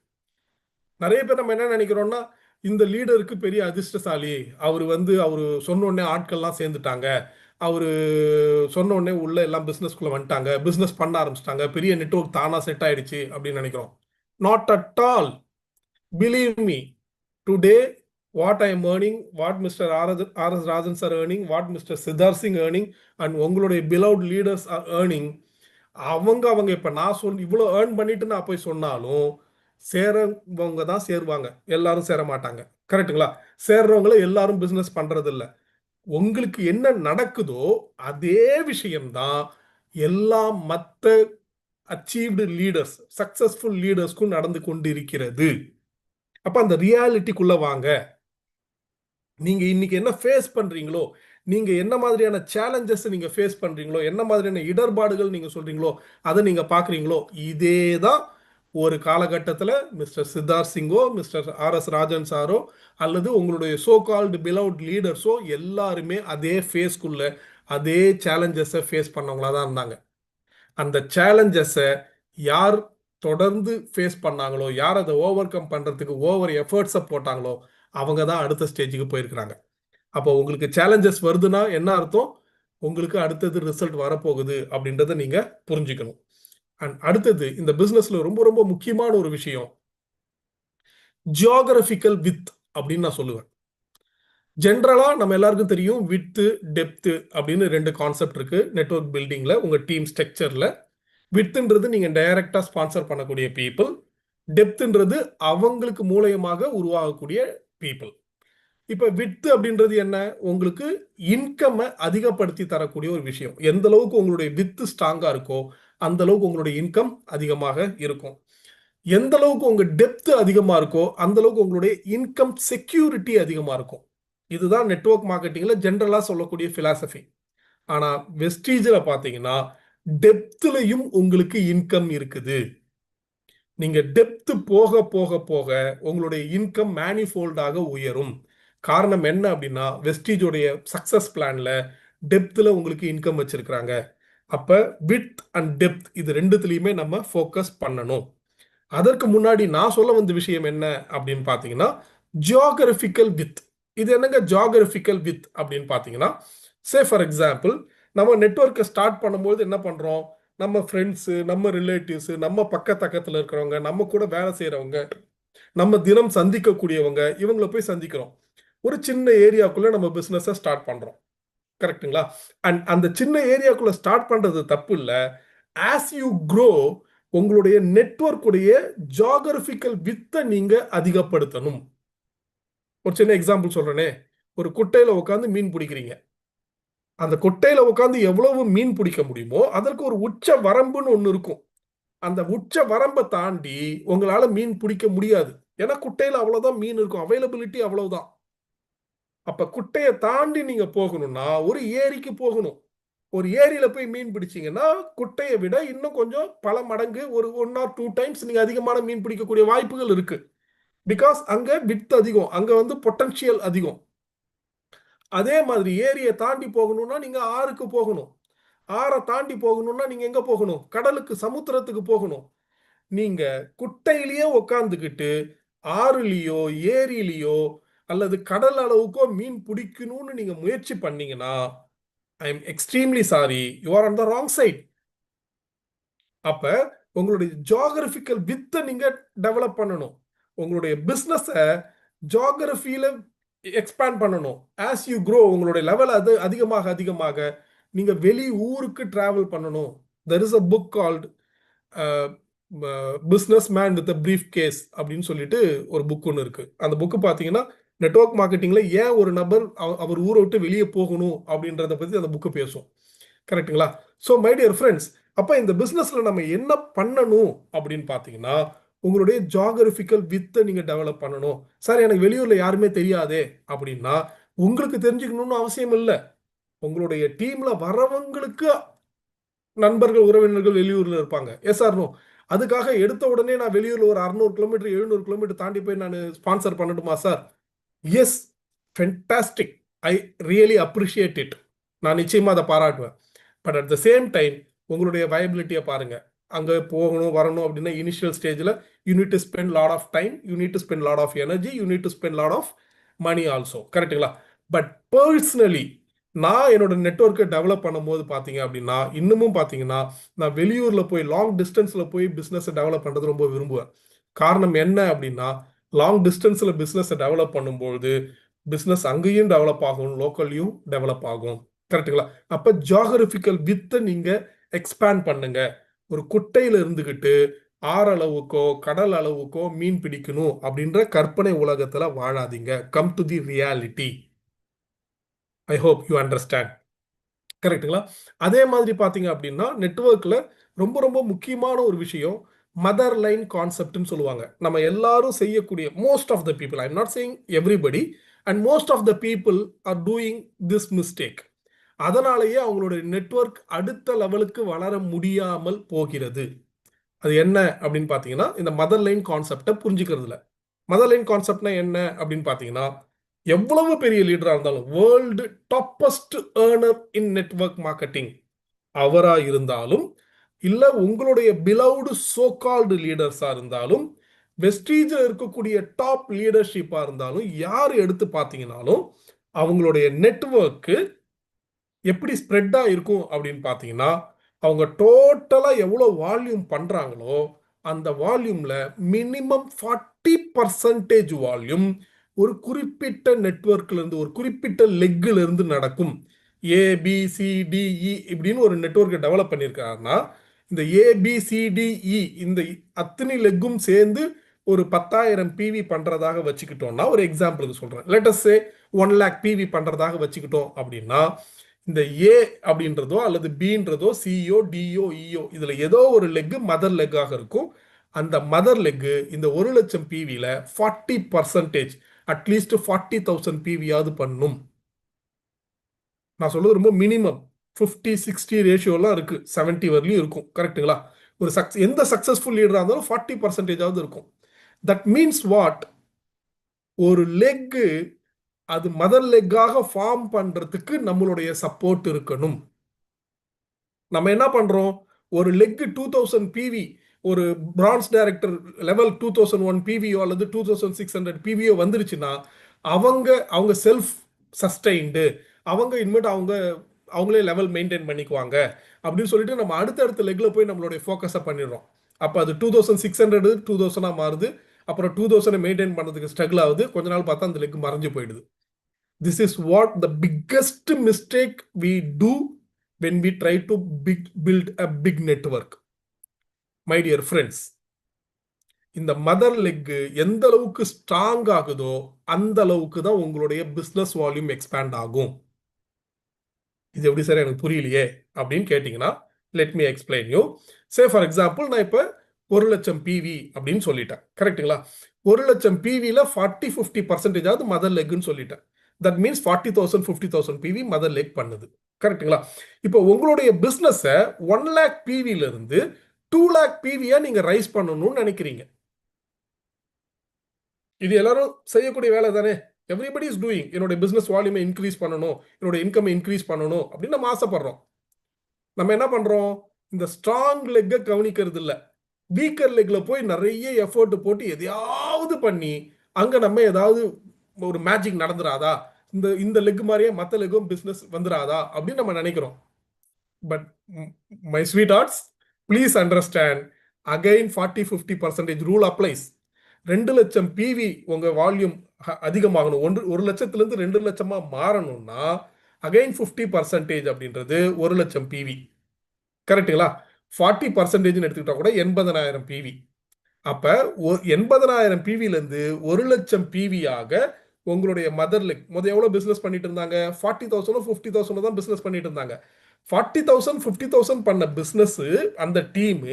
நிறைய பேர் நம்ம என்ன நினைக்கிறோம்னா, இந்த லீடருக்கு பெரிய அதிர்ஷ்டசாலி, அவரு சொன்ன உடனே ஆட்கள்லாம் சேர்ந்துட்டாங்க, அவரு சொன்ன உடனே உள்ள எல்லாம் பிசினஸ்குள்ள வந்துட்டாங்க, பிசினஸ் பண்ண ஆரம்பிச்சிட்டாங்க, பெரிய நெட்வொர்க் தானா செட் ஆயிடுச்சு அப்படின்னு நினைக்கிறோம். Not at all. Believe me, today what I am earning, what Mr. R.S. Rajan sir earning, what Mr. Siddharth Singh earning, and உங்களுடைய beloved leaders are earning. அவங்க இப்ப நான் இவ்வளவு ஏர்ன் பண்ணிட்டு நான் போய் சொன்னாலும் சேரவங்க தான் சேருவாங்க, எல்லாரும் சேர மாட்டாங்க. கரெக்டுங்களா? சேர்றவங்கள எல்லாரும் பிசினஸ் பண்றது இல்ல. உங்களுக்கு என்ன நடக்குதோ அதே விஷயம்தான் எல்லா மத்த அச்சீவ்டு லீடர்ஸ், சக்சஸ்ஃபுல் லீடர்ஸ்க்கும் நடந்து கொண்டு இருக்கிறது. அப்ப அந்த ரியாலிட்டிக்குள்ள வாங்க. நீங்க இன்னைக்கு என்ன ஃபேஸ் பண்றீங்களோ, நீங்க என்ன மாதிரியான சேலஞ்சஸ் நீங்க ஃபேஸ் பண்றீங்களோ, என்ன மாதிரியான இடர்பாடுகள் நீங்க சொல்றீங்களோ, அதை நீங்க பாக்குறீங்களோ, இதே தான் ஒரு காலகட்டத்தில் மிஸ்டர் சித்தார்த் சிங்கோ, மிஸ்டர் ஆர்.எஸ். ராஜன் சாரோ, அல்லது உங்களுடைய சோ கால்டு பிலவுட் லீடர்ஸோ எல்லாருமே அதே ஃபேஸ்க்குள்ள அதே சேலஞ்சஸை ஃபேஸ் பண்ணவங்களா தான் இருந்தாங்க. அந்த சேலஞ்சஸை யார் தொடர்ந்து ஃபேஸ் பண்ணாங்களோ, யார் அதை ஓவர் கம் பண்றதுக்கு ஓவர் எஃபர்ட்ஸை போட்டாங்களோ, அவங்க தான் அடுத்த ஸ்டேஜுக்கு போயிருக்கிறாங்க. அப்போ உங்களுக்கு சேலஞ்சஸ் வருதுன்னா என்ன அர்த்தம்? உங்களுக்கு அடுத்தது ரிசல்ட் வரப்போகுது அப்படின்றத நீங்க புரிஞ்சுக்கணும். அண்ட் அடுத்தது இந்த பிசினஸ்ல ரொம்ப ரொம்ப முக்கியமான ஒரு விஷயம், ஜியோகிராபிக்கல் வித் அப்படின்னு நான் சொல்லுவேன். ஜென்ரலா நம்ம எல்லாருக்கும் தெரியும், வித்து டெப்த் அப்படின்னு ரெண்டு கான்செப்ட் இருக்கு நெட்வொர்க் பில்டிங்ல. உங்க டீம் ஸ்ட்ரக்சர்ல வித்துன்றது நீங்க டைரக்டா ஸ்பான்சர் பண்ணக்கூடிய பீப்புள், டெப்த்ன்றது அவங்களுக்கு மூலயமாக உருவாகக்கூடிய பீப்புள். இப்ப வித்து அப்படின்றது என்ன? உங்களுக்கு இன்கம் அதிகப்படுத்தி தரக்கூடிய ஒரு விஷயம். எந்த அளவுக்கு உங்களுடைய வித்து ஸ்ட்ராங்கா இருக்கோ அந்த அளவுக்கு உங்களுடைய இன்கம் அதிகமாக இருக்கும். எந்த அளவுக்கு உங்க டெப்த் அதிகமா இருக்கோ அந்த அளவுக்கு உங்களுடைய இன்கம் செக்யூரிட்டி அதிகமா இருக்கும். இதுதான் நெட்வொர்க் மார்க்கெட்டிங்ல ஜென்ரலா சொல்லக்கூடிய பிலாசபி. ஆனா வெஸ்டீஜ்ல பாத்தீங்கன்னா டெப்த்லயும் உங்களுக்கு இன்கம் இருக்குது. நீங்க டெப்த் போக போக போக உங்களுடைய இன்கம் மேனிஃபோல்டாக உயரும். காரணம் என்ன அப்படின்னா, வெஸ்டீஜோடைய சக்சஸ் பிளான்ல டெப்த்ல உங்களுக்கு இன்கம் வச்சிருக்கிறாங்க. அப்ப வித் அண்ட் டெப்த் இது ரெண்டுத்துலயுமே நம்ம ஃபோக்கஸ் பண்ணணும். அதற்கு முன்னாடி நான் சொல்ல வந்த விஷயம் என்ன அப்படின்னு பாத்தீங்கன்னா, ஜியோகிராபிக்கல் வித். இது என்னங்க ஜியோகிராபிக்கல் வித் அப்படின்னு பாத்தீங்கன்னா, சே ஃபார் எக்ஸாம்பிள், நம்ம நெட்வொர்க்கை ஸ்டார்ட் பண்ணும்போது என்ன பண்றோம், நம்ம ஃப்ரெண்ட்ஸு, நம்ம ரிலேட்டிவ்ஸு, நம்ம பக்கத்துல இருக்கிறவங்க, நம்ம கூட வேலை செய்யறவங்க, நம்ம தினம் சந்திக்கக்கூடியவங்க, இவங்களை போய் சந்திக்கிறோம். ஒரு சின்ன ஏரியாக்குள்ள நம்ம பிசினஸை ஸ்டார்ட் பண்றோம். கரெக்டுங்களா? அண்ட் அந்த சின்ன ஏரியாக்குள்ள ஸ்டார்ட் பண்றது தப்பு இல்லை. ஆஸ் யூ க்ரோ உங்களுடைய நெட்வொர்க்குடைய ஜியோகிராபிக்கல் வித்தை நீங்க அதிகப்படுத்தணும். ஒரு சின்ன எக்ஸாம்பிள் சொல்றேனே, ஒரு குட்டையில உட்காந்து மீன் பிடிக்கிறீங்க. அந்த குட்டையில உட்காந்து எவ்வளவு மீன் பிடிக்க முடியுமோ அதற்கு ஒரு உச்ச வரம்புன்னு ஒண்ணு இருக்கும். அந்த உச்ச வரம்பை தாண்டி உங்களால மீன் பிடிக்க முடியாது. ஏன்னா குட்டையில அவ்வளவுதான் மீன் இருக்கும், அவைலபிலிட்டி அவ்வளவுதான். அப்ப குட்டையை தாண்டி நீங்க போகணும்னா ஒரு ஏரிக்கு போகணும். ஒரு ஏரியில போய் மீன் பிடிச்சீங்கன்னா குட்டையை விட இன்னும் கொஞ்சம் பல மடங்கு, ஒரு 1 or 2 times நீங்க அதிகமான மீன் பிடிக்கக்கூடிய வாய்ப்புகள் இருக்கு. பிகாஸ் அங்க வித் அதிகம், அங்க பொட்டன்ஷியல் அதிகம். அதே மாதிரி ஏரியை தாண்டி போகணும்னா நீங்க ஆறுக்கு போகணும். ஆறை தாண்டி போகணும்னா நீங்க எங்க போகணும்? கடலுக்கு, சமுத்திரத்துக்கு போகணும். நீங்க குட்டையிலேயே உட்காந்துக்கிட்டு ஆறுலயோ ஏரியிலயோ அல்லது கடல் அளவுக்கோ மீன் பிடிக்கணும்னு நீங்க முயற்சி பண்ணீங்கன்னா, I am extremely sorry, you are on the wrong side. அப்ப உங்களுடைய ஜியோகிராபிக்கல் வித்தை நீங்க டெவலப் பண்ணணும். உங்களுடைய பிசினஸ ஜியோகிராபியில எக்ஸ்பேண்ட் பண்ணணும். ஆஸ் யூ க்ரோ உங்களுடைய லெவல் அதிகமாக அதிகமாக நீங்க வெளி ஊருக்கு டிராவல் பண்ணணும். There is a book called businessman with briefcase அப்படின்னு சொல்லிட்டு ஒரு புக் ஒன்று இருக்கு. அந்த புக்கு பார்த்தீங்கன்னா நெட்வொர்க் மார்க்கெட்டிங்ல ஏன் ஒரு நபர் அவர் ஊரை விட்டு வெளியே போகணும் அப்படின்றத பத்தி அந்த புக்கு பேசும். கரெக்டுங்களா? ஸோ மை டியர் ஃப்ரெண்ட்ஸ், அப்போ இந்த பிஸ்னஸ்ல நம்ம என்ன பண்ணணும் அப்படின்னு பார்த்தீங்கன்னா, உங்களுடைய ஜியோகிராபிக்கல் வித்தை நீங்க டெவலப் பண்ணணும். சார் எனக்கு வெளியூர்ல யாருமே தெரியாதே அப்படின்னா, உங்களுக்கு தெரிஞ்சுக்கணும்னு அவசியம் இல்லை. உங்களுடைய டீம்ல வரவங்களுக்கு நண்பர்கள் உறவினர்கள் வெளியூர்ல இருப்பாங்க. Yes or no? அதுக்காக எடுத்த உடனே நான் வெளியூர்ல ஒரு 600 கிலோமீட்டர் 700 கிலோமீட்டர் தாண்டி போய் நான் ஸ்பான்சர் பண்ணட்டுமா sir? Yes, fantastic. I really appreciate it. நான் நிச்சயமா அதை பாராட்டுவேன். But at the same time உங்களுடைய வயபிலிட்டியை பாருங்க. அங்க போகணும் வரணும் அப்படின்னா இனிஷியல் ஸ்டேஜ்ல you need to spend lot of time, you need to spend lot of energy, you need to spend lot of money also. கரெக்டுங்களா? பட் பர்சனலி நான் என்னோட நெட்வொர்க்கை டெவலப் பண்ணும்போது பார்த்தீங்க அப்படின்னா இன்னமும் பார்த்தீங்கன்னா நான் வெளியூர்ல போய் லாங் டிஸ்டன்ஸ்ல போய் பிஸ்னஸை டெவலப் பண்றது ரொம்ப விரும்புவேன். காரணம் என்ன அப்படின்னா லாங் டிஸ்டன்ஸ்ல பிஸ்னஸை டெவலப் பண்ணும்போது பிஸ்னஸ் அங்கேயும் டெவலப் ஆகும், லோக்கல்லையும் டெவலப் ஆகும். கரெக்டுங்களா? அப்ப ஜியாகிரபிக்கல் வித்தை நீங்க எக்ஸ்பேண்ட் பண்ணுங்க. ஒரு குட்டையில இருந்துகிட்டு ஆறளவுக்கோ கடல் அளவுக்கோ மீன் பிடிக்கணும் அப்படின்ற கற்பனை உலகத்துல வாழாதீங்க. Come to the reality. I hope you understand. கரெக்டுங்களா? அதே மாதிரி பார்த்தீங்க அப்படின்னா நெட்வொர்க்கில் ரொம்ப ரொம்ப முக்கியமான ஒரு விஷயம் மதர் லைன் கான்செப்ட்னு சொல்லுவாங்க. நம்ம எல்லாரும் செய்யக்கூடிய most of the people, I am not saying everybody, and most of the people are doing this mistake. அதனாலேயே அவங்களுடைய நெட்வொர்க் அடுத்த லெவலுக்கு வளர முடியாமல் போகிறது. அது என்ன அப்படின்னு பார்த்தீங்கன்னா இந்த மதர் லைன் கான்செப்டை புரிஞ்சுக்கிறதுல. மதர் லைன் கான்செப்ட்னா என்ன அப்படின்னு பார்த்தீங்கன்னா எவ்வளவு பெரிய லீடரா இருந்தாலும் வேர்ல்டு டாப்பஸ்ட் ஏர்னர் இன் நெட்வொர்க் மார்க்கெட்டிங் அவரா இருந்தாலும் இல்ல உங்களுடைய பிலவுடு சோகால்டு லீடர்ஸா இருந்தாலும் வெஸ்டீஜில் இருக்கக்கூடிய டாப் லீடர்ஷிப்பா இருந்தாலும் யார் எடுத்து பார்த்தீங்கன்னாலும் அவங்களுடைய நெட்வொர்க்கு எப்படி ஸ்ப்ரெட்டா இருக்கும் அப்படின்னு பார்த்தீங்கன்னா அவங்க டோட்டலா எவ்வளோ வால்யூம் பண்றாங்களோ அந்த வால்யூம்ல மினிமம் 40% வால்யூம் ஒரு குறிப்பிட்ட நெட்வொர்க்ல இருந்து ஒரு குறிப்பிட்ட லெக்ல இருந்து நடக்கும். ஏபிசிடிஇ இப்படின்னு ஒரு நெட்வொர்க்கை டெவலப் பண்ணியிருக்காருன்னா இந்த ஏபிசிடிஇ இந்த அத்தனை லெக்கும் சேர்ந்து ஒரு 10,000 பிவி பண்றதாக வச்சுக்கிட்டோம்னா ஒரு எக்ஸாம்பிளுக்கு சொல்றேன். லெட்டஸ் சே 1 லேக் பிவி பண்றதாக வச்சுக்கிட்டோம் அப்படின்னா இந்த ஏ அப்படின்றதோ அல்லது பின்றதோ சிஓ டிஓ இஓ இதுல ஏதோ ஒரு லெக் மதர் லெக்காக இருக்கும். அந்த மதர் லெக் இந்த 1,00,000 பிவில 40% அட்லீஸ்ட் 40,000 பிவியாவது பண்ணும். நான் சொல்றது ரொம்ப மினிமம் 50-60 ரேஷியோலாம் இருக்கு, 70 வரலையும் இருக்கும். கரெக்டுங்களா? ஒரு எந்த சக்சஸ்ஃபுல் லீடரா இருந்தாலும் 40% இருக்கும். That means what? ஒரு லெக் அது மதர் லெக்காக ஃபார்ம் பண்றதுக்கு நம்மளுடைய சப்போர்ட் இருக்கணும். நம்ம என்ன பண்றோம்? ஒரு லெக் 2000 பிவி ஒரு பிரான்ஸ் டைரக்டர் லெவல் 2001 பிவியோ அல்லது 2600 பிவியோ வந்துருச்சுன்னா அவங்க செல்ஃப் சஸ்டைன்டு, அவங்க இனிமேட்டு அவங்களே லெவல் மெயின்டைன் பண்ணிக்குவாங்க அப்படின்னு சொல்லிட்டு நம்ம அடுத்தடுத்த லெக்ல போய் நம்மளுடைய ஃபோக்கஸை பண்ணிடுறோம். அப்போ அது 2600 2000 மாறுது. அப்புறம் 2000 மெயின்டைன் பண்ணதுக்கு ஸ்ட்ரகிள் ஆகுது. கொஞ்ச நாள் பார்த்தா அந்த லெக் மறைஞ்சு போயிடுது. This is what the biggest mistake we do when we try to build a big network. My dear friends, இந்த மதர் லெக் எந்த அளவுக்கு ஸ்ட்ராங் ஆகுதோ அந்த அளவுக்கு தான் உங்களுடைய பிஸ்னஸ் வால்யூம் எக்ஸ்பேண்ட் ஆகும். இது எப்படி சார் எனக்கு புரியலையே அப்படின்னு கேட்டீங்கன்னா let me explain you. Say for example நான் இப்போ 1,00,000 பிவி அப்படின்னு சொல்லிட்டேன். கரெக்டுங்களா? 1,00,000 பிவியில் 40-50% மதர் லெக்னு சொல்லிட்டேன். That means 40,000 50,000 PV mother leg பண்ணுது. கரெக்டுங்களா? இப்போ உங்களுடைய பிஸ்னஸை 1 லேக் பிவில இருந்து 2 லேக் பிவியா நீங்க ரைஸ் பண்ணணும்னு நினைக்கிறீங்க. இது எல்லாரும் செய்யக்கூடிய வேலை தானே? Everybody is doing. என்னோட பிசினஸ் வால்யூமை இன்க்ரீஸ் பண்ணணும், என்னோட இன்கம் இன்க்ரீஸ் பண்ணணும் அப்படின்னு நம்ம ஆசைப்படுறோம். நம்ம என்ன பண்றோம்? இந்த ஸ்ட்ராங் லெக்கை கவனிக்கிறது இல்லை. வீக்கர் லெக்ல போய் நிறைய எஃபோர்ட் போட்டு எதையாவது பண்ணி அங்க நம்ம ஏதாவது ஒரு மேஜிக் நடந்துராதா, இந்த லெக் மாதிரியே மற்ற லெக்கும் பிசினஸ் வந்துராதா அப்படின்னு நம்ம நினைக்கிறோம். But my sweet hearts, please understand, again 40-50% rule applies. 2,00,000 PV உங்க வால்யூம் அதிகமாகணும், 1,00,000 இருந்து 2,00,000 மாறணும்னா அகைன் 50% அப்படின்றது 1,00,000 பிவி. கரெக்டுங்களா? 40% எடுத்துக்கிட்டா கூட 80,000 பிவி. அப்ப 80,000 பிவில இருந்து 1,00,000 பிவியாக உங்களுடைய மதர் லெக் முதல் எவ்வளவு பிசினஸ் பண்ணிட்டு இருந்தாங்க? 40,000 50,000 தான் பிசினஸ் பண்ணிட்டு இருந்தாங்க. 40,000 50,000 பண்ண பிசினஸ் அந்த டீம்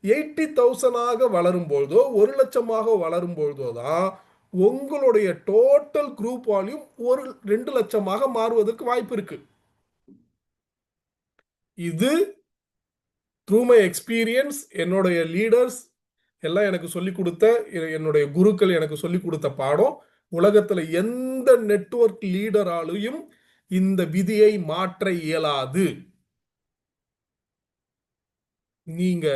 80,000 வளரும் பொழுதோ 1,00,000 வளரும் பொழுதோ தான் உங்களுடைய டோட்டல் குரூப் வால்யூம் 2,00,000 மாறுவதற்கு வாய்ப்பு இருக்கு. இது த்ரூ மை எக்ஸ்பீரியன்ஸ் என்னுடைய லீடர்ஸ் எல்லாம் எனக்கு சொல்லி கொடுத்த என்னுடைய குருக்கள் எனக்கு சொல்லி கொடுத்த பாடம், உலகத்துல எந்த நெட்வொர்க் லீடராலையும் இந்த விதியை மாற்ற இயலாது. நீங்க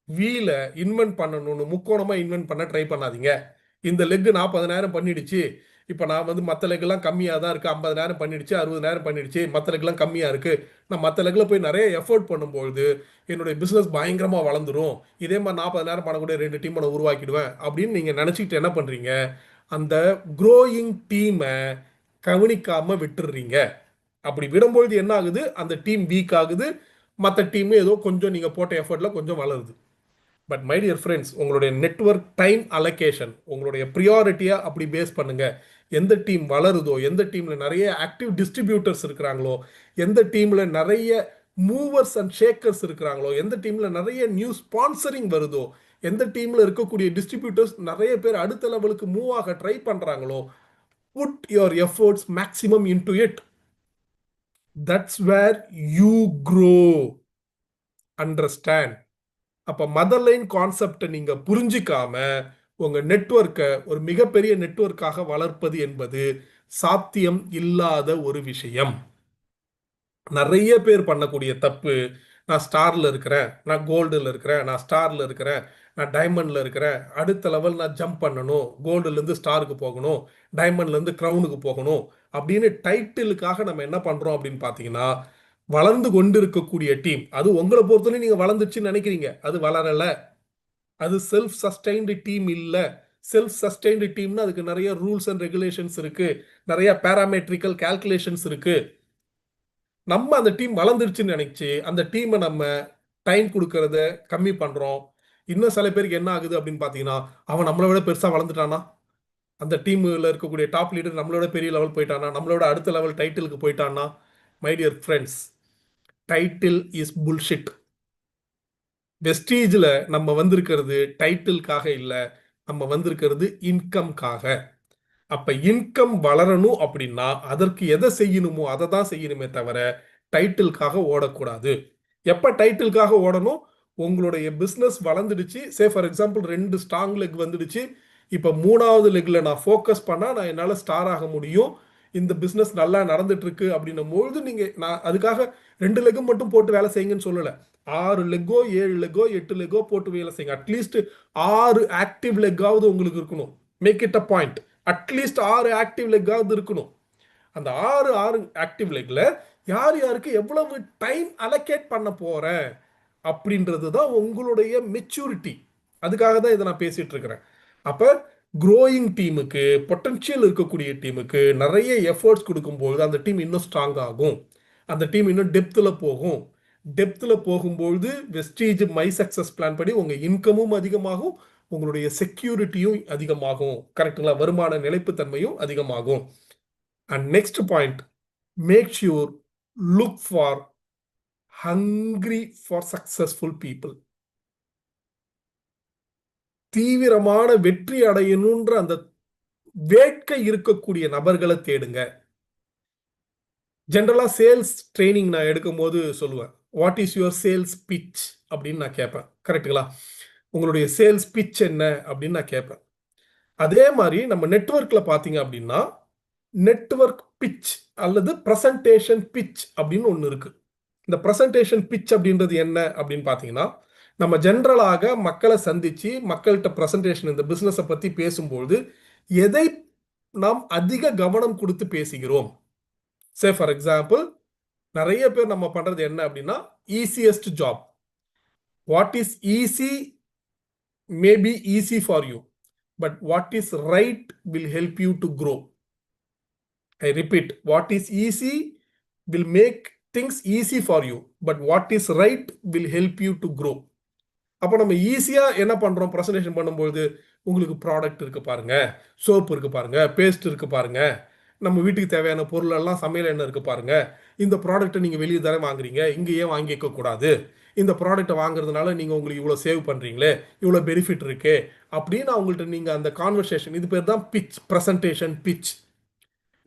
வீல இன்வென்ட் பண்ணணும்னு முக்கோணமா இன்வென்ட் பண்ண ட்ரை பண்ணாதீங்க. இந்த லெக் 40,000 பண்ணிடுச்சு, இப்போ நான் வந்து மற்ற லெக்லாம் கம்மியாக தான் இருக்குது, 50,000 பண்ணிடுச்சு, 60,000 பண்ணிடுச்சு, மற்ற லெக்லாம் கம்மியாக இருக்குது, நான் மற்ற லெக்கில் போய் நிறைய எஃபோர்ட் பண்ணும்பொழுது என்னுடைய பிஸ்னஸ் பயங்கரமாக வளர்ந்துடும், இதே மாதிரி 40,000 பண்ணக்கூடிய 2 டீமை நான் உருவாக்கிடுவேன் அப்படின்னு நீங்கள் நினச்சிக்கிட்டு என்ன பண்ணுறீங்க, அந்த க்ரோயிங் டீமை கவனிக்காமல் விட்டுடுறீங்க. அப்படி விடும்பொழுது என்ன ஆகுது, அந்த டீம் வீக் ஆகுது, மற்ற டீம் ஏதோ கொஞ்சம் நீங்கள் போட்ட எஃபர்ட்டில் கொஞ்சம் வளருது. பட் மை டியர் ஃப்ரெண்ட்ஸ், உங்களுடைய நெட்வொர்க் டைம் அலோகேஷன் உங்களுடைய ப்ரியாரிட்டியாக அப்படி பேஸ் பண்ணுங்க. எந்த டீம் வளருதோ, எந்த டீமில் நிறைய ஆக்டிவ் டிஸ்ட்ரிபியூட்டர்ஸ் இருக்கிறாங்களோ, எந்த டீமில் நிறைய மூவர்ஸ் அண்ட் ஷேக்கர்ஸ் இருக்கிறாங்களோ, எந்த டீமில் நிறைய நியூ ஸ்பான்சரிங் வருதோ, எந்த டீமில் இருக்கக்கூடிய டிஸ்ட்ரிபியூட்டர்ஸ் நிறைய பேர் அடுத்த லெவலுக்கு மூவ் ஆக ட்ரை பண்ணுறாங்களோ, put your efforts maximum into it. That's where you grow. Understand? அப்போ மதர் லைன் கான்செப்டை நீங்க புரிஞ்சிக்காம உங்க நெட்வொர்க்கை ஒரு மிகப்பெரிய நெட்வொர்க்காக வளர்ப்பது என்பது சாத்தியம் இல்லாத ஒரு விஷயம். நிறைய பேர் பண்ணக்கூடிய தப்பு, நான் ஸ்டார்ல இருக்கிறேன், நான் கோல்டுல இருக்கிறேன், நான் ஸ்டார்ல இருக்கிறேன், நான் டைமண்ட்ல இருக்கிறேன், அடுத்த லெவல் நான் ஜம்ப் பண்ணணும், கோல்டுல இருந்து ஸ்டாருக்கு போகணும், டைமண்ட்ல இருந்து கிரவுனுக்கு போகணும் அப்படின்னு டைட்டிலுக்காக நம்ம என்ன பண்றோம் அப்படின்னு பாத்தீங்கன்னா, வளர்ந்து கொண்டு இருக்கக்கூடிய டீம், அது உங்களை பொறுத்தவரை நீங்க வளர்ந்துச்சுன்னு நினைக்கிறீங்க, அது வளரல. அது செல்ஃப் சஸ்டைன்டு டீம் இல்ல. செல்ஃப் சஸ்டைன்டு டீம்னா அதுக்கு நிறைய ரூல்ஸ் அண்ட் ரெகுலேஷன்ஸ் இருக்கு, நிறைய பேராமெட்ரிக்கல் கால்குலேஷன்ஸ் இருக்கு. நம்ம அந்த டீம் வளர்ந்துருச்சுன்னு நினைச்சு அந்த டீமை நம்ம டைம் கொடுக்கறத கம்மி பண்றோம். இன்னும் சில பேருக்கு என்ன ஆகுது அப்படின்னு பாத்தீங்கன்னா, அவன் நம்மளை விட பெருசா வளர்ந்துட்டானா, அந்த டீம்ல இருக்கக்கூடிய டாப் லீடர் நம்மளோட பெரிய லெவல் போயிட்டானா, நம்மளோட அடுத்த லெவல் டைட்டிலுக்கு போயிட்டானா. My dear friends, title is bullshit. வெஸ்டீஜில் நம்ம வந்திருக்கிறது டைட்டிலுக்காக இல்லை, நம்ம வந்திருக்கிறது இன்கம்காக. அப்ப இன்கம் வளரணும் அப்படின்னா அதற்கு எதை செய்யணுமோ அதை தான் செய்யணுமே தவிர டைட்டிலுக்காக ஓடக்கூடாது. எப்ப டைட்டிலுக்காக ஓடணும், உங்களுடைய பிஸ்னஸ் வளர்ந்துடுச்சு, say for example 2 strong leg வந்துடுச்சு, இப்போ 3வது லெக்ல நான் ஃபோக்கஸ் பண்ணா நான் என்னால் ஸ்டார் ஆக முடியும், இந்த பிஸ்னஸ் நல்லா நடந்துட்டு இருக்கு அப்படின்னும் பொழுது நீங்க, நான் அதுக்காக 2 லெக் மட்டும் போட்டு வேலை செய்யுங்கன்னு சொல்லல, 6 லெக்கோ 7 லெக்கோ 8 லெக்கோ போட்டு வேலை செய்யுங்க. அட்லீஸ்ட் 6 ஆக்டிவ் லெக்காவது உங்களுக்கு இருக்கணும். Make it a point. At least 6 active லெக்காவது இருக்கணும். அந்த 6 ஆக்டிவ் லெக்ல யார் யாருக்கு எவ்வளவு டைம் அலோகேட் பண்ண போறேன் அப்படின்றது தான் உங்களுடைய மெச்சூரிட்டி. அதுக்காக தான் இதை நான் பேசிட்டு இருக்கிறேன். அப்ப க்ரோயிங் டீமுக்கு, பொட்டன்ஷியல் இருக்கக்கூடிய டீமுக்கு நிறைய எஃபர்ட்ஸ் கொடுக்கும்போது அந்த டீம் இன்னும் ஸ்ட்ராங் ஆகும், அந்த டீம் இன்னும் டெப்த்தில் போகும். டெப்த்தில் போகும்போது வெஸ்டீஜ் மை சக்சஸ் பிளான் படி உங்க இன்கமும் அதிகமாகும், உங்களுடைய செக்யூரிட்டியும் அதிகமாகும், கரெக்டுங்களா, வருமான நிலைப்புத்தன்மையும் அதிகமாகும். And next point, make sure look for hungry for successful people. தீவிரமான வெற்றி அடையணுன்ற அந்த வேட்கை இருக்கக்கூடிய நபர்களை தேடுங்க. ஜென்ரலா சேல்ஸ் ட்ரைனிங் நான் எடுக்கும் போது சொல்லுவேன், what is your sales pitch அப்படின்னு நான் கேட்பேன், கரெக்டுங்களா, உங்களுடைய சேல்ஸ் பிச் என்ன அப்படின்னு நான் கேட்பேன். அதே மாதிரி நம்ம நெட்வொர்க்ல பாத்தீங்க அப்படின்னா நெட்வொர்க் பிச் அல்லது பிரசன்டேஷன் பிச் அப்படின்னு ஒன்று இருக்கு. இந்த பிரசன்டேஷன் பிச் அப்படின்றது என்ன அப்படின்னு பாத்தீங்கன்னா, நம்ம ஜென்ரலாக மக்களை சந்திச்சு மக்கள்கிட்ட பிரசன்டேஷன் இந்த பிசினஸை பத்தி பேசும்போது எதை நாம் அதிக கவனம் கொடுத்து பேசுகிறோம். சே ஃபார் எக்ஸாம்பிள், நிறைய பேர் நம்ம பண்றது என்ன அப்படின்னா, easiest job. What is easy may be easy for you, but what is right will help you to grow. I repeat, what is easy will make things easy for you, but what is right will help you to grow. அப்போ நம்ம ஈஸியா என்ன பண்றோம், presentation பண்ணும்போது உங்களுக்கு product இருக்கு பாருங்க, soap இருக்கு பாருங்க, பேஸ்ட் இருக்கு பாருங்க, நம்ம வீட்டுக்கு தேவையான பொருள் எல்லாம் சமையல் எண்ணெய் இருக்கு பாருங்க, இந்த ப்ராடக்ட்டை நீங்க வெளியே தானே வாங்குறீங்க, இங்க ஏன் வாங்கிக்க கூடாது, இந்த ப்ராடக்ட்டை வாங்குறதுனால நீங்க உங்களுக்கு இவ்வளோ சேவ் பண்றீங்களே, இவ்வளோ பெனிஃபிட் இருக்கு அப்படின்னு அவங்கள்ட்ட நீங்க அந்த கான்வர்சேஷன், இது பேர் தான் பிச், பிரசன்டேஷன் பிச்.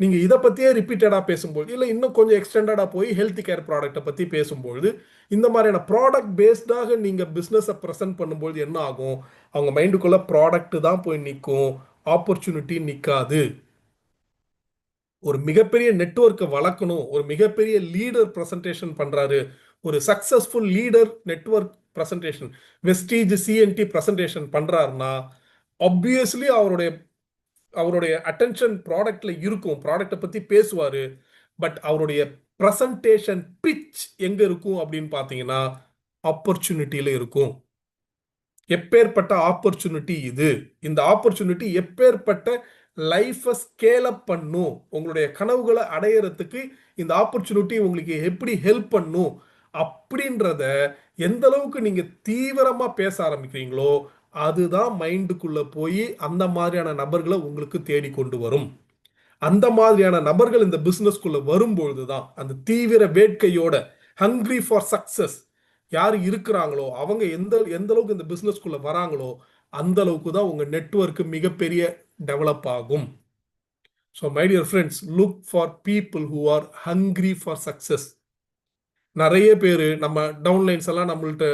நீங்க இதை பத்தியே ரிப்பீட்டடா பேசும்போது, இல்ல இன்னும் கொஞ்சம் எக்ஸ்டெண்டடா போய் ஹெல்த் கேர் ப்ராடக்ட்டை பத்தி பேசும்பொழுது, இந்த மாதிரியான ப்ராடக்ட் பேஸ்டாக நீங்க பிசினஸை ப்ரெசென்ட் பண்ணும்போது என்ன ஆகும்? அவங்க மைண்டுக்குள்ள ப்ராடக்ட் தான் போய் நிற்கும், ஆப்பர்ச்சுனிட்டி நிற்காது. ஒரு மிகப்பெரிய நெட்வொர்க்கை வளர்க்கணும், ஒரு மிகப்பெரிய லீடர் ப்ரெசன்டேஷன் பண்றாரு, ஒரு successful leader network presentation, Vestige CNT presentation பண்றாருன்னா ஆப்வியஸ்லி அவருடைய அவருடைய அட்டென்ஷன் ப்ராடக்ட்ல இருக்கும், ப்ராடக்ட்டை பத்தி பேசுவாரு. பட் அவருடைய ப்ரெசன்டேஷன் பிச் எங்க இருக்கும் அப்படின்னு பார்த்தீங்கன்னா ஆப்பர்ச்சுனிட்டியில இருக்கும். எப்பேற்பட்ட ஆப்பர்ச்சுனிட்டி இது, இந்த ஆப்பர்ச்சுனிட்டி எப்பேற்பட்ட லைஃபை ஸ்கேல் அப் பண்ணும், உங்களுடைய கனவுகளை அடையிறதுக்கு இந்த ஆப்பர்ச்சுனிட்டி உங்களுக்கு எப்படி ஹெல்ப் பண்ணும் அப்படின்றத எந்த அளவுக்கு நீங்க தீவிரமா பேச ஆரம்பிக்கிறீங்களோ அதுதான் மைண்டுக்குள்ள போய் அந்த மாதிரியான நபர்களை உங்களுக்கு தேடி கொண்டு வரும். அந்த மாதிரியான நபர்கள் இந்த பிசினஸ்க்குள்ள வரும்பொழுது தான் அந்த தீவிர வேட்கையோட ஹங்கிரி ஃபார் சக்சஸ் யார் இருக்கிறாங்களோ அவங்க எந்த எந்த அளவுக்கு இந்த பிசினஸ்க்குள்ள வராங்களோ அந்த அளவுக்கு தான் உங்க நெட்வொர்க் மிகப்பெரிய டெவலப் ஆகும். So my dear friends, look for people who are hungry for success. நிறைய பேர் நம்ம டவுன்லைன்ஸ் எல்லாம் நம்மள்ட்ட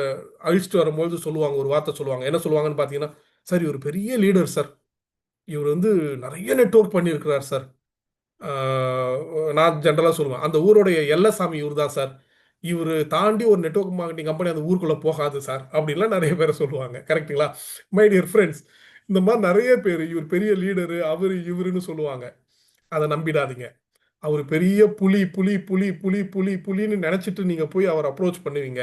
அழிச்சிட்டு வரும்போது சொல்லுவாங்க, ஒரு வார்த்தை சொல்லுவாங்க. என்ன சொல்லுவாங்கன்னு பார்த்தீங்கன்னா, சார் இவர் பெரிய லீடர் சார், இவர் வந்து நிறைய நெட்வொர்க் பண்ணியிருக்கிறார் சார். நான் ஜென்ரலாக சொல்லுவேன், அந்த ஊருடைய எல்லசாமி இவர் தான் சார், இவர் தாண்டி ஒரு நெட்வொர்க் மார்க்கெட்டிங் கம்பெனி அந்த ஊருக்குள்ளே போகாது சார் அப்படின்லாம் நிறைய பேர் சொல்லுவாங்க. கரெக்டுங்களா? மை டியர் ஃப்ரெண்ட்ஸ், இந்த மாதிரி நிறைய பேர் இவர் பெரிய லீடரு அவர் இவருன்னு சொல்லுவாங்க. அதை நம்பிடாதீங்க. அவர் பெரிய புலி புலி புலி புலி புலி புலின்னு நினைச்சிட்டு நீங்க போய் அவர் அப்ரோச் பண்ணுவீங்க.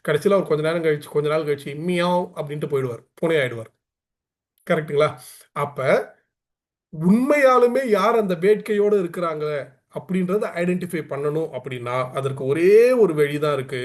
கடைசியில் அவர் கொஞ்ச நாள் கழிச்சு மியாவ் அப்படின்ட்டு போயிடுவார், பூனை ஆயிடுவார். கரெக்டுங்களா? அப்ப உண்மையாலுமே யார் அந்த வேட்கையோடு இருக்கிறாங்க அப்படின்றத ஐடென்டிஃபை பண்ணணும். அப்படின்னா அதற்கு ஒரே ஒரு வழிதான் இருக்கு,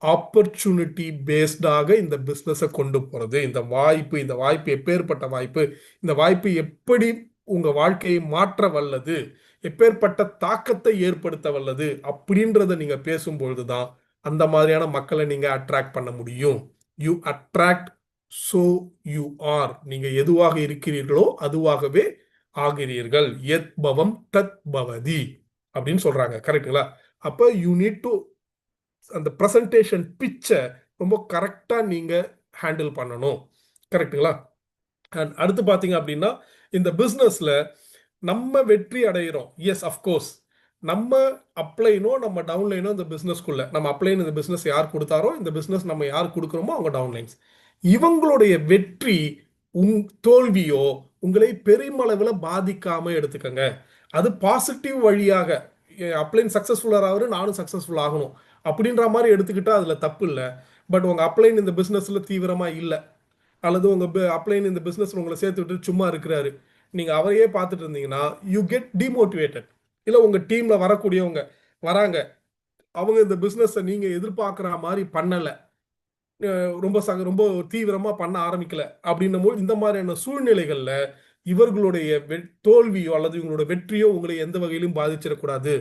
ஆப்பர்ச்சுனிட்டி பேஸ்டாக இந்த பிஸ்னஸை கொண்டு போறது. இந்த வாய்ப்பு எப்பேற்பட்ட வாய்ப்பு, இந்த வாய்ப்பு எப்படி உங்க வாழ்க்கையை மாற்ற வல்லது, எப்பேற்பட்ட தாக்கத்தை ஏற்படுத்த வல்லது அப்படின்றத நீங்க பேசும்பொழுது தான் அந்த மாதிரியான மக்களை நீங்க அட்ராக்ட் பண்ண முடியும். You attract so you are. நீங்க எதுவாக இருக்கிறீர்களோ அதுவாகவே ஆகிறீர்கள். எத் பவம் தத் பவதி அப்படின்னு சொல்றாங்க. கரெக்டுங்களா? அப்ப யூ நீட் டு அந்த ப்ரெசன்டேஷன் பிச்சை ரொம்ப கரெக்டா நீங்க ஹேண்டில் பண்ணணும். கரெக்டுங்களா? அண்ட் அடுத்து பார்த்தீங்க அப்படின்னா, இந்த பிஸ்னஸ்ல நம்ம வெற்றி அடைகிறோம். எஸ் அஃப்கோர்ஸ், நம்ம அப்ளைனோ நம்ம டவுன்லைனோ இந்த பிஸ்னஸ்க்குள்ள, நம்ம அப்ளைன் இந்த பிஸ்னஸ் யார் கொடுத்தாரோ, இந்த பிஸ்னஸ் நம்ம யார் கொடுக்குறோமோ அவங்க டவுன்லைன்ஸ். இவங்களுடைய வெற்றி தோல்வியோ உங்களை பெருமளவில் பாதிக்காம எடுத்துக்கங்க. அது பாசிட்டிவ் வழியாக அப்ளைன் சக்சஸ்ஃபுல்லாக ஆகுது, நானும் சக்சஸ்ஃபுல் ஆகணும் அப்படின்ற மாதிரி எடுத்துக்கிட்டா அதுல தப்பு இல்லை. பட் உங்க அப்ளைன் இந்த பிஸ்னஸ்ல தீவிரமா இல்லை, அல்லது உங்க அப்ளைன் இந்த பிசினஸ் உங்களை சேர்த்து விட்டு சும்மா இருக்கிறாரு, நீங்க அவரையே பார்த்துட்டு இருந்தீங்கன்னா யூ கெட் டிமோட்டிவேட்டட். இல்ல உங்க டீம்ல வரக்கூடியவங்க வராங்க, அவங்க இந்த பிசினஸ் நீங்க எதிர்பார்க்குற மாதிரி பண்ணல, ரொம்ப தீவிரமா பண்ண ஆரம்பிக்கல அப்படின்னும் போது இந்த மாதிரியான சூழ்நிலைகள்ல இவர்களுடைய தோல்வியோ அல்லது இவங்களோட வெற்றியோ உங்களை எந்த வகையிலும் பாதிச்சிடக்கூடாது.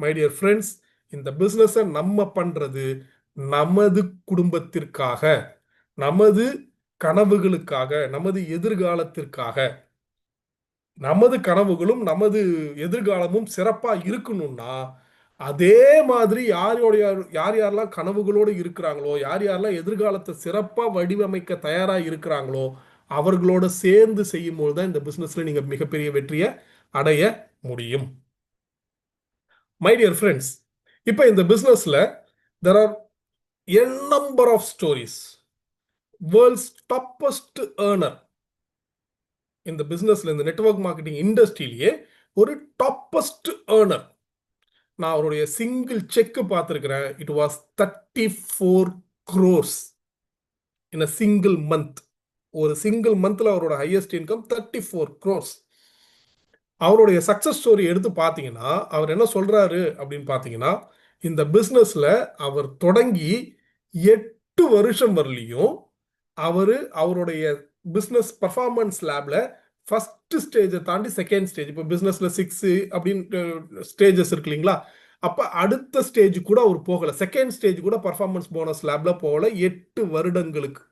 மை டியர் ஃப்ரெண்ட்ஸ், இந்த பிசினஸை நம்ம பண்றது நமது குடும்பத்திற்காக, நமது கனவுகளுக்காக, நமது எதிர்காலத்திற்காக. நமது கனவுகளும் நமது எதிர்காலமும் சிறப்பா இருக்கணும்னா அதே மாதிரி யார் யாரெல்லாம் கனவுகளோடு இருக்கிறாங்களோ, யார் யாரெல்லாம் எதிர்காலத்தை சிறப்பா வடிவமைக்க தயாரா இருக்கிறாங்களோ அவர்களோட சேர்ந்து செய்யும் போது தான் இந்த பிசினஸ்ல நீங்க மிகப்பெரிய வெற்றியை அடைய முடியும். மை டியர் ஃப்ரெண்ட்ஸ், இப்போ இந்த பிசினஸ்ல there are a number of stories. World's toppest earner இந்த பிசினஸ்ல, இந்த நெட்வொர்க் மார்க்கெட்டிங் இண்டஸ்ட்ரியிலேயே ஒரு டாப்பஸ்ட் ஏர்னர். நான் அவருடைய சிங்கிள் செக் பார்த்துருக்கிறேன். It was 34 crores in a single month. ஒரு சிங்கிள் மந்த்ல அவரோட ஹையஸ்ட் இன்கம் 34 crores. அவருடைய சக்சஸ் ஸ்டோரி எடுத்து பார்த்தீங்கன்னா அவர் என்ன சொல்றாரு அப்படின்னு பார்த்தீங்கன்னா, இந்த பிசினஸ்ல அவர் தொடங்கி 8 வருஷம் வரலையும் அவருடைய பிசினஸ் பர்ஃபார்மன்ஸ் லேப்ல ஃபர்ஸ்ட் ஸ்டேஜை தாண்டி செகண்ட் ஸ்டேஜ், இப்போ பிசினஸ்ல 6 அப்படின்னு ஸ்டேஜஸ் இருக்கு இல்லைங்களா, அப்ப அடுத்த ஸ்டேஜ் கூட அவர் போகல, செகண்ட் ஸ்டேஜ் கூட பர்ஃபார்மன்ஸ் போனஸ் லேப்ல போகல 8 வருடங்களுக்கு.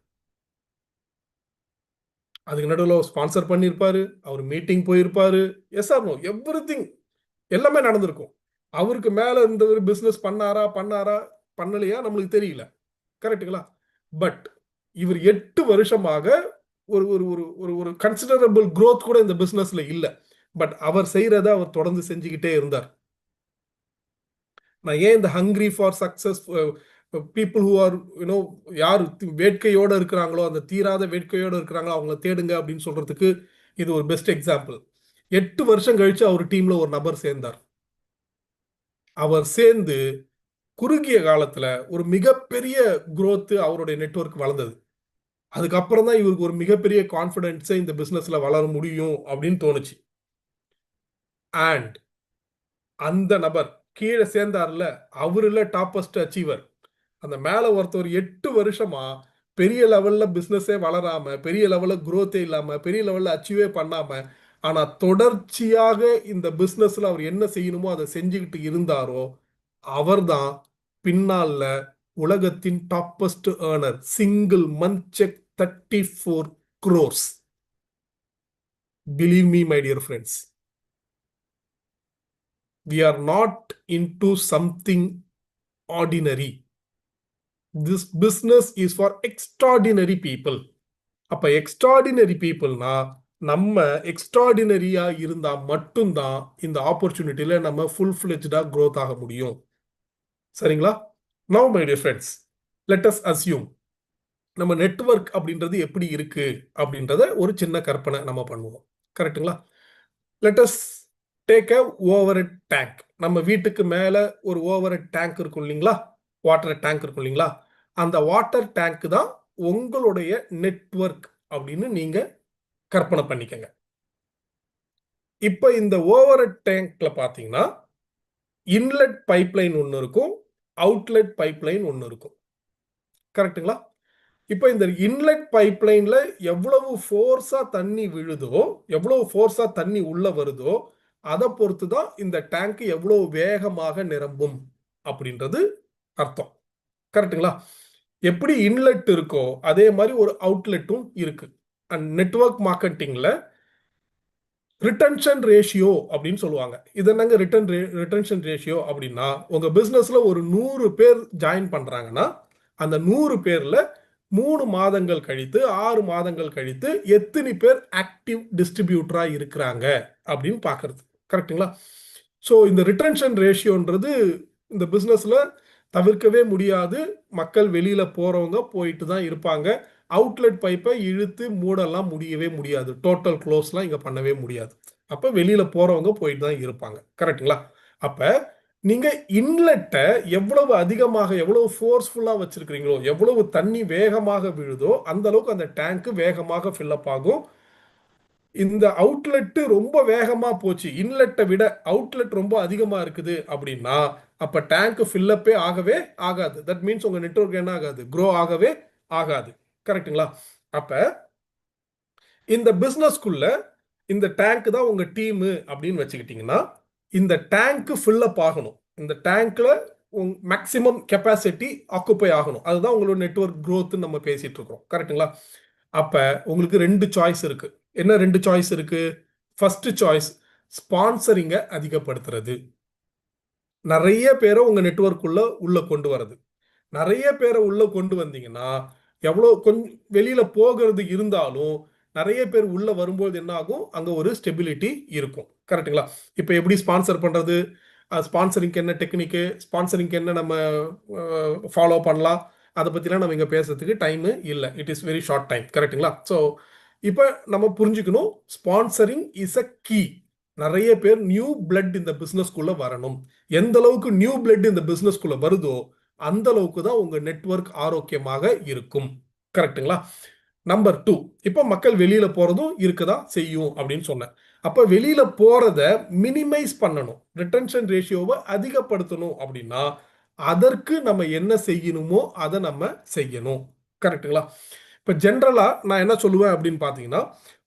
அதுக்கு நடுவில் ஸ்பான்சர் பண்ணியிருப்பாரு, அவர் மீட்டிங் போயிருப்பாரு, எஸ் ஆர் நோ, எவ்ரிதிங் எல்லாமே நடந்திருக்கும். அவருக்கு மேல இந்த ஒரு பிசினஸ் பண்ணாரா பண்ணலையா நம்மளுக்கு தெரியல. கரெக்ட்டுங்களா? பட் இவர் 8 வருஷமாக ஒரு ஒரு ஒரு ஒரு ஒரு கன்சிடரபிள் growth கூட இந்த பிசினஸ்ல இல்ல. பட் அவர் செய்யறத அவர் தொடர்ந்து செஞ்சுக்கிட்டே இருந்தார். நான் ஏன் இந்த hungry for success people who are you know யார் வேட்கையோட இருக்கிறாங்களோ, அந்த தீராத வேட்கையோட இருக்கிறாங்களோ அவங்கள தேடுங்க அப்படின்னு சொல்றதுக்கு இது ஒரு பெஸ்ட் எக்ஸாம்பிள். 8 வருஷம் கழிச்சு அவர் டீம்ல ஒரு நபர் சேர்ந்தார். அவர் சேர்ந்து குறுகிய காலத்துல ஒரு மிகப்பெரிய growth அவருடைய நெட்வொர்க் வளர்ந்தது. அதுக்கப்புறம் தான் இவருக்கு ஒரு மிகப்பெரிய கான்ஃபிடென்ஸை இந்த பிசினஸ்ல வளர முடியும் அப்படின்னு தோணுச்சு. அண்ட் அந்த நபர் கீழே சேர்ந்தார்ல, அவர் இல்ல டாப்பஸ்ட் அச்சீவர். அந்த மேல ஒருத்தர் 8 வருஷமா பெரிய லெவல்ல பிசினஸே வளராம, பெரிய லெவல்ல growth இல்லாம, பெரிய லெவல்ல அச்சீவே பண்ணாம, ஆனா தொடர்ச்சியாக இந்த பிசினஸ்ல அவர் என்ன செய்யணுமோ அதை செஞ்சுக்கிட்டு இருந்தாரோ, அவர்தான் பின்னால உலகத்தின் toppest earner. Single month check 34 crores. Believe me, my dear friends, we are not into something ordinary. This business is for extraordinary people. அப்ப எக்ஸ்ட்ராடினரி பீப்புள்னா நம்ம எக்ஸ்ட்ராடினரியா இருந்தா மட்டும்தான் இந்த ஆப்பர்ச்சுனிட்டியில நம்ம ஃபுல் ஃபிளெஜ்டா growth ஆக முடியும். சரிங்களா? Now my dear friends, let us assume நம்ம நெட்வொர்க் அப்படின்றது எப்படி இருக்கு அப்படின்றத ஒரு சின்ன கற்பனை நம்ம பண்ணுவோம். கரெக்ட்டுங்களா? Let us take a over tank. நம்ம வீட்டுக்கு மேல ஒரு ஓவர் டேங்க் இருக்கும் இல்லைங்களா? வாட்டர் டேங்க் இருக்கும் இல்லைங்களா? அந்த வாட்டர் டேங்க் தான் உங்களுடைய நெட்வொர்க் அப்படின்னு நீங்க கற்பனை பண்ணிக்கங்க. இப்ப இந்த ஓவர் டேங்க்ல பாத்தீங்கன்னா இன்லெட் பைப்லைன் ஒன்று இருக்கும், அவுட்லெட் பைப்லைன் ஒன்று இருக்கும். கரெக்ட்டுங்களா? இப்போ இந்த இன்லெட் பைப்லைன்ல எவ்வளவு ஃபோர்ஸா தண்ணி விழுதோ, எவ்வளவு ஃபோர்ஸா தண்ணி உள்ள வருதோ, அதை பொறுத்து தான் இந்த டேங்க் எவ்வளவு வேகமாக நிரம்பும் அப்படின்றது அர்த்தம். கரெக்ட்டுங்களா? எப்படி இன்லெட் இருக்கோ அதே மாதிரி ஒரு அவுட்லெட்டும் இருக்கு. அண்ட் நெட்வொர்க் மார்க்கெட்டிங்ல ரிட்டன்ஷன் ரேஷியோ அப்படின்னு சொல்லுவாங்க. இது என்னங்க ரிட்டன்ஷன் ரேஷியோ அப்படின்னா, உங்க பிசினஸ்ல ஒரு 100 பேர் ஜாயின் பண்றாங்கன்னா அந்த 100 பேர்ல 3 மாதங்கள் கழித்து 6 மாதங்கள் கழித்து எத்தனை பேர் ஆக்டிவ் டிஸ்ட்ரிபியூட்டரா இருக்கிறாங்க அப்படின்னு பார்க்கறது. கரெக்ட்டுங்களா? ஸோ இந்த ரிட்டன்ஷன் ரேஷியோன்றது இந்த பிசினஸ்ல தவிர்க்கவே முடியாது. மக்கள் வெளியில போறவங்க போயிட்டு தான் இருப்பாங்க. அவுட்லெட் பைப்பை இழுத்து மூடலாம் முடியவே முடியாது. டோட்டல் க்ளோஸ்லாம் இங்க பண்ணவே முடியாது. அப்ப வெளியில போறவங்க போயிட்டு தான் இருப்பாங்க. கரெக்ட்டுங்களா? அப்ப நீங்க இன்லெட்டை எவ்வளவு அதிகமாக எவ்வளவு ஃபோர்ஸ்ஃபுல்லா வச்சிருக்கிறீங்களோ, எவ்வளவு தண்ணி வேகமாக விழுதோ அந்த அளவுக்கு அந்த டேங்க் வேகமாக ஃபில் அப் ஆகும். இந்த அவுட்லெட் ரொம்ப வேகமா போச்சு, இன்லெட்டை விட அவுட்லெட் ரொம்ப அதிகமா இருக்குது அப்படின்னா அப்ப டேங்க் ஃபில்லப்பே ஆகவே ஆகாது. தட் மீன்ஸ் உங்க நெட்வொர்க் என்ன ஆகாது, க்ரோ ஆகவே ஆகாது. கரெக்ட்டுங்களா? அப்ப இந்த பிசினஸ்க்குள்ள இந்த டேங்க் தான் உங்க டீம் அப்படின்னு வச்சுக்கிட்டீங்கன்னா, இந்த டேங்க் ஃபில் அப் ஆகணும். இந்த டேங்க்ல மேக்ஸிமம் கெப்பாசிட்டி ஆக்குப்பை ஆகணும். அதுதான் உங்களோட நெட்வொர்க் growth நம்ம பேசிட்டு இருக்கோம். கரெக்ட்டுங்களா? அப்ப உங்களுக்கு 2 சாய்ஸ் இருக்கு. என்ன 2 சாய்ஸ் இருக்கு? ஃபர்ஸ்ட் சாய்ஸ் ஸ்பான்சரிங்க அதிகப்படுத்துறது. நிறைய பேரை உங்க நெட்வொர்க் உள்ள கொண்டு வரது. நிறைய பேரை உள்ள கொண்டு வந்தீங்கன்னா எவ்வளவு கொஞ்சம் வெளியில போகிறது இருந்தாலும் நிறைய பேர் உள்ள வரும்போது என்ன ஆகும், அங்க ஒரு ஸ்டெபிலிட்டி இருக்கும். கரெக்ட்டுங்களா? இப்போ எப்படி ஸ்பான்சர் பண்றது, ஸ்பான்சரிங்க்கு என்ன டெக்னிக்கு, ஸ்பான்சரிங்க்கு என்ன நம்ம ஃபாலோ பண்ணலாம், அதை பத்திலாம் நம்ம இங்க பேசுறதுக்கு டைம் இல்லை. It is very short time. கரெக்ட்டுங்களா? ஸோ இப்போ நம்ம புரிஞ்சுக்கணும், ஸ்பான்சரிங் இஸ் அ கீ. நிறைய பேர் நியூ பிளட் இந்த பிசினஸ்க்குள்ள வரணும். எந்த அளவுக்கு நியூ பிளட் இந்த பிசினஸ்க்குள்ள வருதோ அந்த அளவுக்கு தான் உங்க நெட்வொர்க் ஆரோக்கியமாக இருக்கும். கரெக்ட்டுங்களா? நம்பர் 2, இப்போ மக்கள் வெளியில போறதும் இருக்குதா செய்யும் அப்படின்னு சொன்னேன். அப்ப வெளியில போறத மினிமைஸ் பண்ணணும், ரிட்டன்ஷன் ரேஷியோவை அதிகப்படுத்தணும் அப்படின்னா அதற்கு நம்ம என்ன செய்யணுமோ அதை நம்ம செய்யணும். கரெக்ட்டுங்களா? இப்போ ஜென்ரலா நான் என்ன சொல்லுவேன் அப்படின்னு பார்த்தீங்கன்னா,